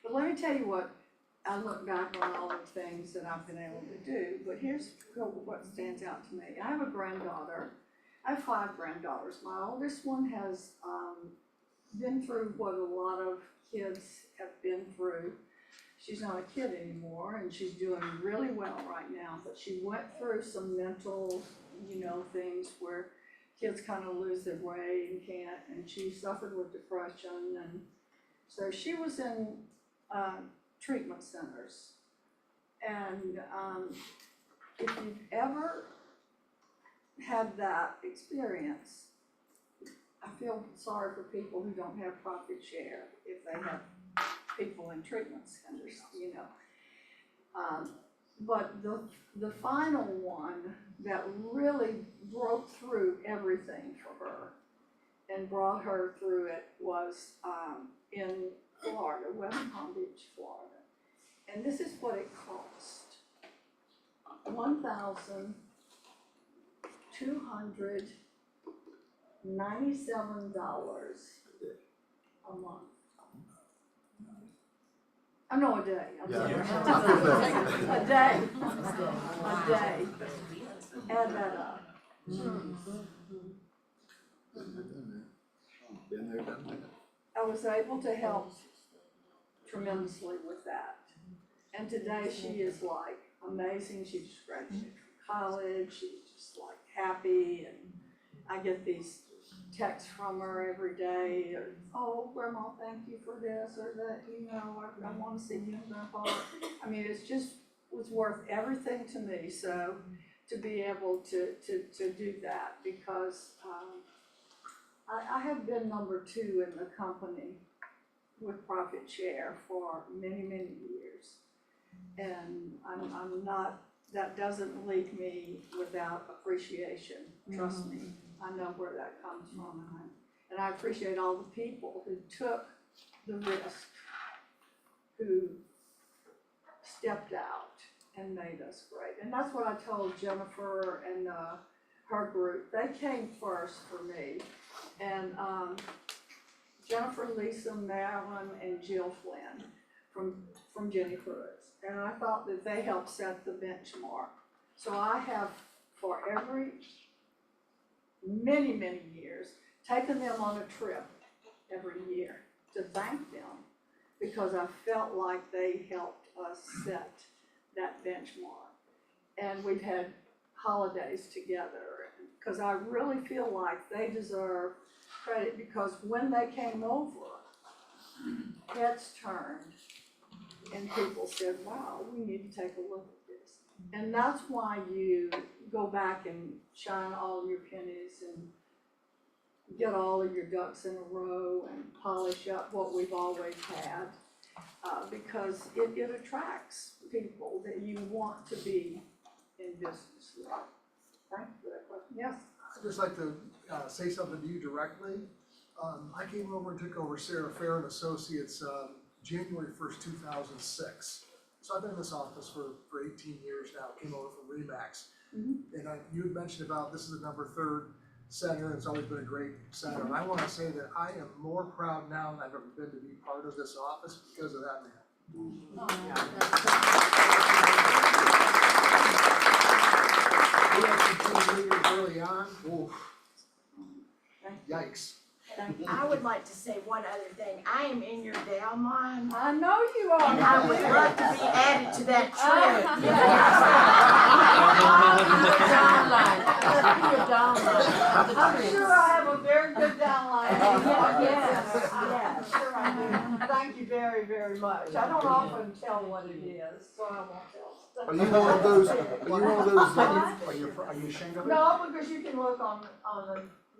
But let me tell you what, I look back on all the things that I've been able to do, but here's what stands out to me. I have a granddaughter. I have 5 granddaughters. My oldest one has been through what a lot of kids have been through. She's not a kid anymore, and she's doing really well right now, but she went through some mental, things where kids kind of lose their way and can't, and she suffered with depression, and so she was in treatment centers. And if you've ever had that experience, I feel sorry for people who don't have profit share if they have people in treatment centers, But the final one that really broke through everything for her and brought her through it was in Florida, West Palm Beach, Florida. And this is what it cost. $297 a month. Oh, no, a day, I'm sorry. Yeah. A day, a day. Add that up. Been there, done that. I was able to help tremendously with that. And today she is like amazing, she just graduated from college, she's just like happy, and I get these texts from her every day, or, oh, grandma, thank you for this, or that, you know, I wanna see you and grandpa. I mean, it's worth everything to me, so to be able to do that, because, I have been number 2 in the company with profit share for many, many years. And I'm not, that doesn't leave me without appreciation, trust me. I know where that comes from, and I appreciate all the people who took the risk, who stepped out and made us great. And that's what I told Jennifer and her group. They came first for me. And Jennifer, Lisa, Marilyn, and Jill Flynn from Jenny Pruitt's. And I thought that they helped set the benchmark. So I have, for many, many years, taken them on a trip every year to thank them, because I felt like they helped us set that benchmark. And we've had holidays together, because I really feel like they deserve credit, because when they came over, heads turned and people said, wow, we need to take a look at this. And that's why you go back and shine all your pennies and get all of your ducks in a row and polish up what we've always had, because it attracts people that you want to be in business with. Thank you for that question. Yes? I'd just like to say something to you directly. I came over and took over Sarah Fair and Associates January 1st, 2006. So I've been in this office for 18 years now, came over from Remax. And you had mentioned about this is the number 3rd center, and it's always been a great center. And I want to say that I am more proud now than I've ever been to be part of this office because of that man. We had some team leaders early on, oof. Yikes. I would like to say one other thing. I am in your downline. I know you are. And I would love to be added to that I'm sure I have a very good downline. Yes. Sure I do. Thank you very, very much. I don't often tell what it is, so I won't tell. Are you one of those, are you ashamed of it? No, because you can look on the,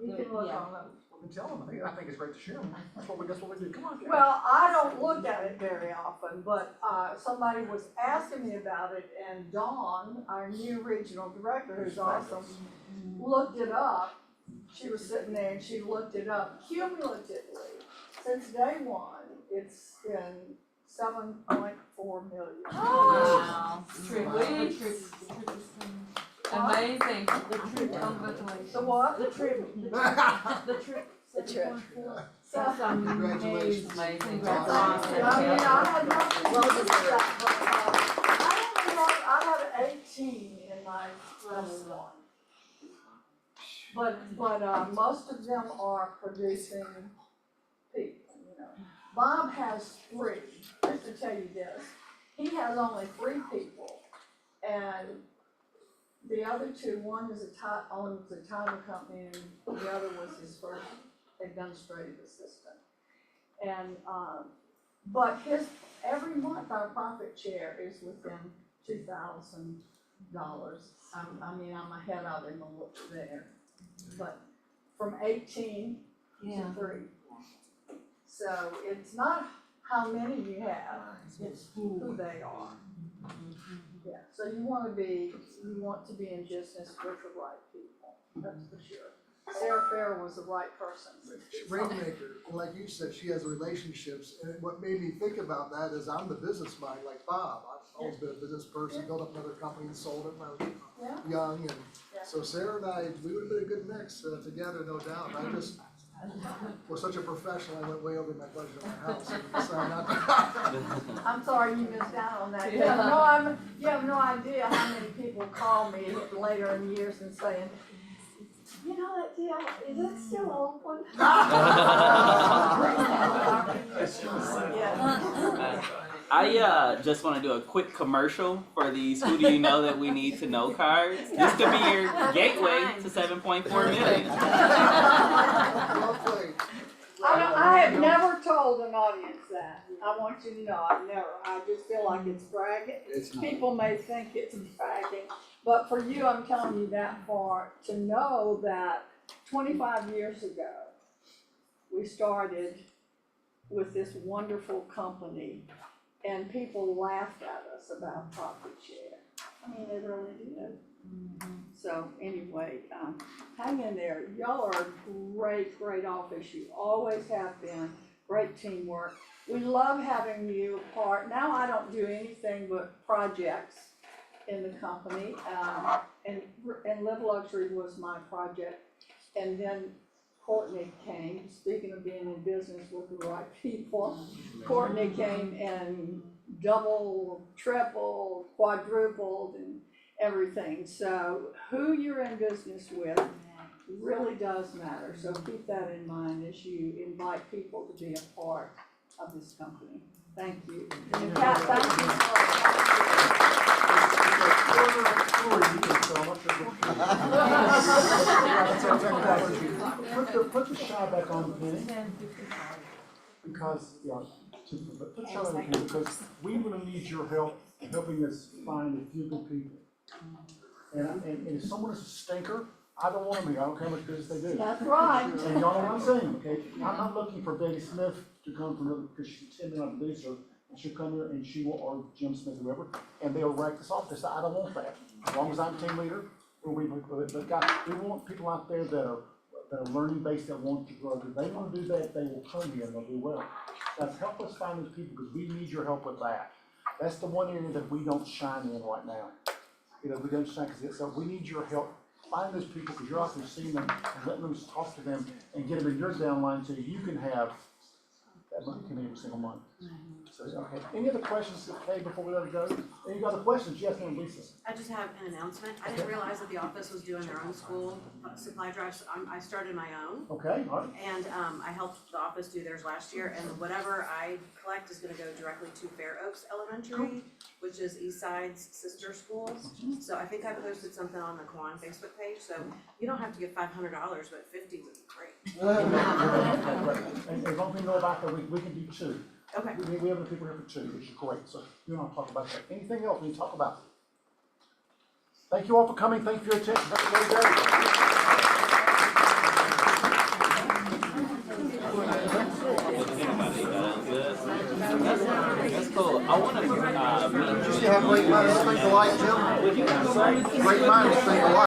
you can look on them. Tell them, I think it's great to share them. That's what we do, come on. Well, I don't look at it very often, but somebody was asking me about it, and Dawn, our new regional director, who's awesome, looked it up. She was sitting there and she looked it up. Cumulatively, since day one, it's been 7.4 million. Wow. Amazing. Congratulations. The what? The trip. The trip. That's Congratulations. Amazing. I mean, I had nothing to do with that, but, I have 18 in my restaurant. But most of them are producing people, you know. Bob has 3, just to tell you this, he has only 3 people, and the other 2, one is owns a title company, and the other was his first administrative assistant. And, but every month our profit share is within $2,000. I mean, I'm ahead of him a little there, but from 18 to 3. So it's not how many you have, it's who they are. Yeah, so you want to be in business with the right people, that's for sure. Sarah Fair was the right person. Rainmaker, and like you said, she has relationships, and what made me think about that is I'm the business mind, like Bob. I've always been a business person, built up another company and sold it when I was young, and so Sarah and I, we would have been a good mix together, no doubt. I just was such a professional, I went way over my budget on my house, and decided not to. I'm sorry you missed out on that. You have no idea how many people call me later in years and saying, you know that deal, is it still open? I just want to do a quick commercial for these Who Do You Know That We Need to Know cards. This could be your gateway to 7.4 million. I have never told an audience that. I want you to know, I've never. I just feel like it's bragging. People may think it's bragging, but for you, I'm telling you that far to know that 25 years ago, we started with this wonderful company and people laughed at us about profit share. I mean, they really did. So anyway, hang in there. Y'all are a great, great office. You always have been. Great teamwork. We love having you part. Now I don't do anything but projects in the company. And Live Luxury was my project. And then Courtney came, speaking of being in business with the right people. Courtney came and doubled, tripled, quadrupled, and everything. So who you're in business with really does matter. So keep that in mind as you invite people to be a part of this company. Thank you. And Pat, thank Put the shine back on the penny. Because, put the shine back on the penny because we really need your help helping us find a few good people. And if someone is a stinker, I don't want them here. I don't care how much business they do. That's right. And y'all know what I'm saying, okay? I'm not looking for Betty Smith to come from, because she's a $10 million producer, and she'll come here and she will, or Jim Smith, whoever, and they'll wreck this office. I don't want that. As long as I'm team leader, but guys, we want people out there that are learning based, that want to grow. If they want to do that, they will come here and they'll do well. Guys, help us find those people because we need your help with that. That's the one area that we don't shine in right now. We don't shine because so we need your help. Find those people because you're out there seeing them and letting them talk to them and get them in your downline so you can have that money come in every single month. So, okay. Any other questions, Kay, before we let it go? Any other questions? Yes, ma'am, Lisa. I just have an announcement. I didn't realize that the office was doing their own school supply drives. I started my own. Okay, all right. And I helped the office do theirs last year, and whatever I collect is gonna go directly to Fair Oaks Elementary, which is Eastside's sister schools. So I think I posted something on the Kiwan Facebook page, so you don't have to give $500, but 50 would be great. And as long as we know about that, we can do two. Okay. We have the people here for two, which is great, so you don't talk about that. Anything else we need to talk about? Thank you all for coming, thank you for your attention, have a great day. That's cool. I want to meet. You see how great minds think alike, Jim? Great minds think alike.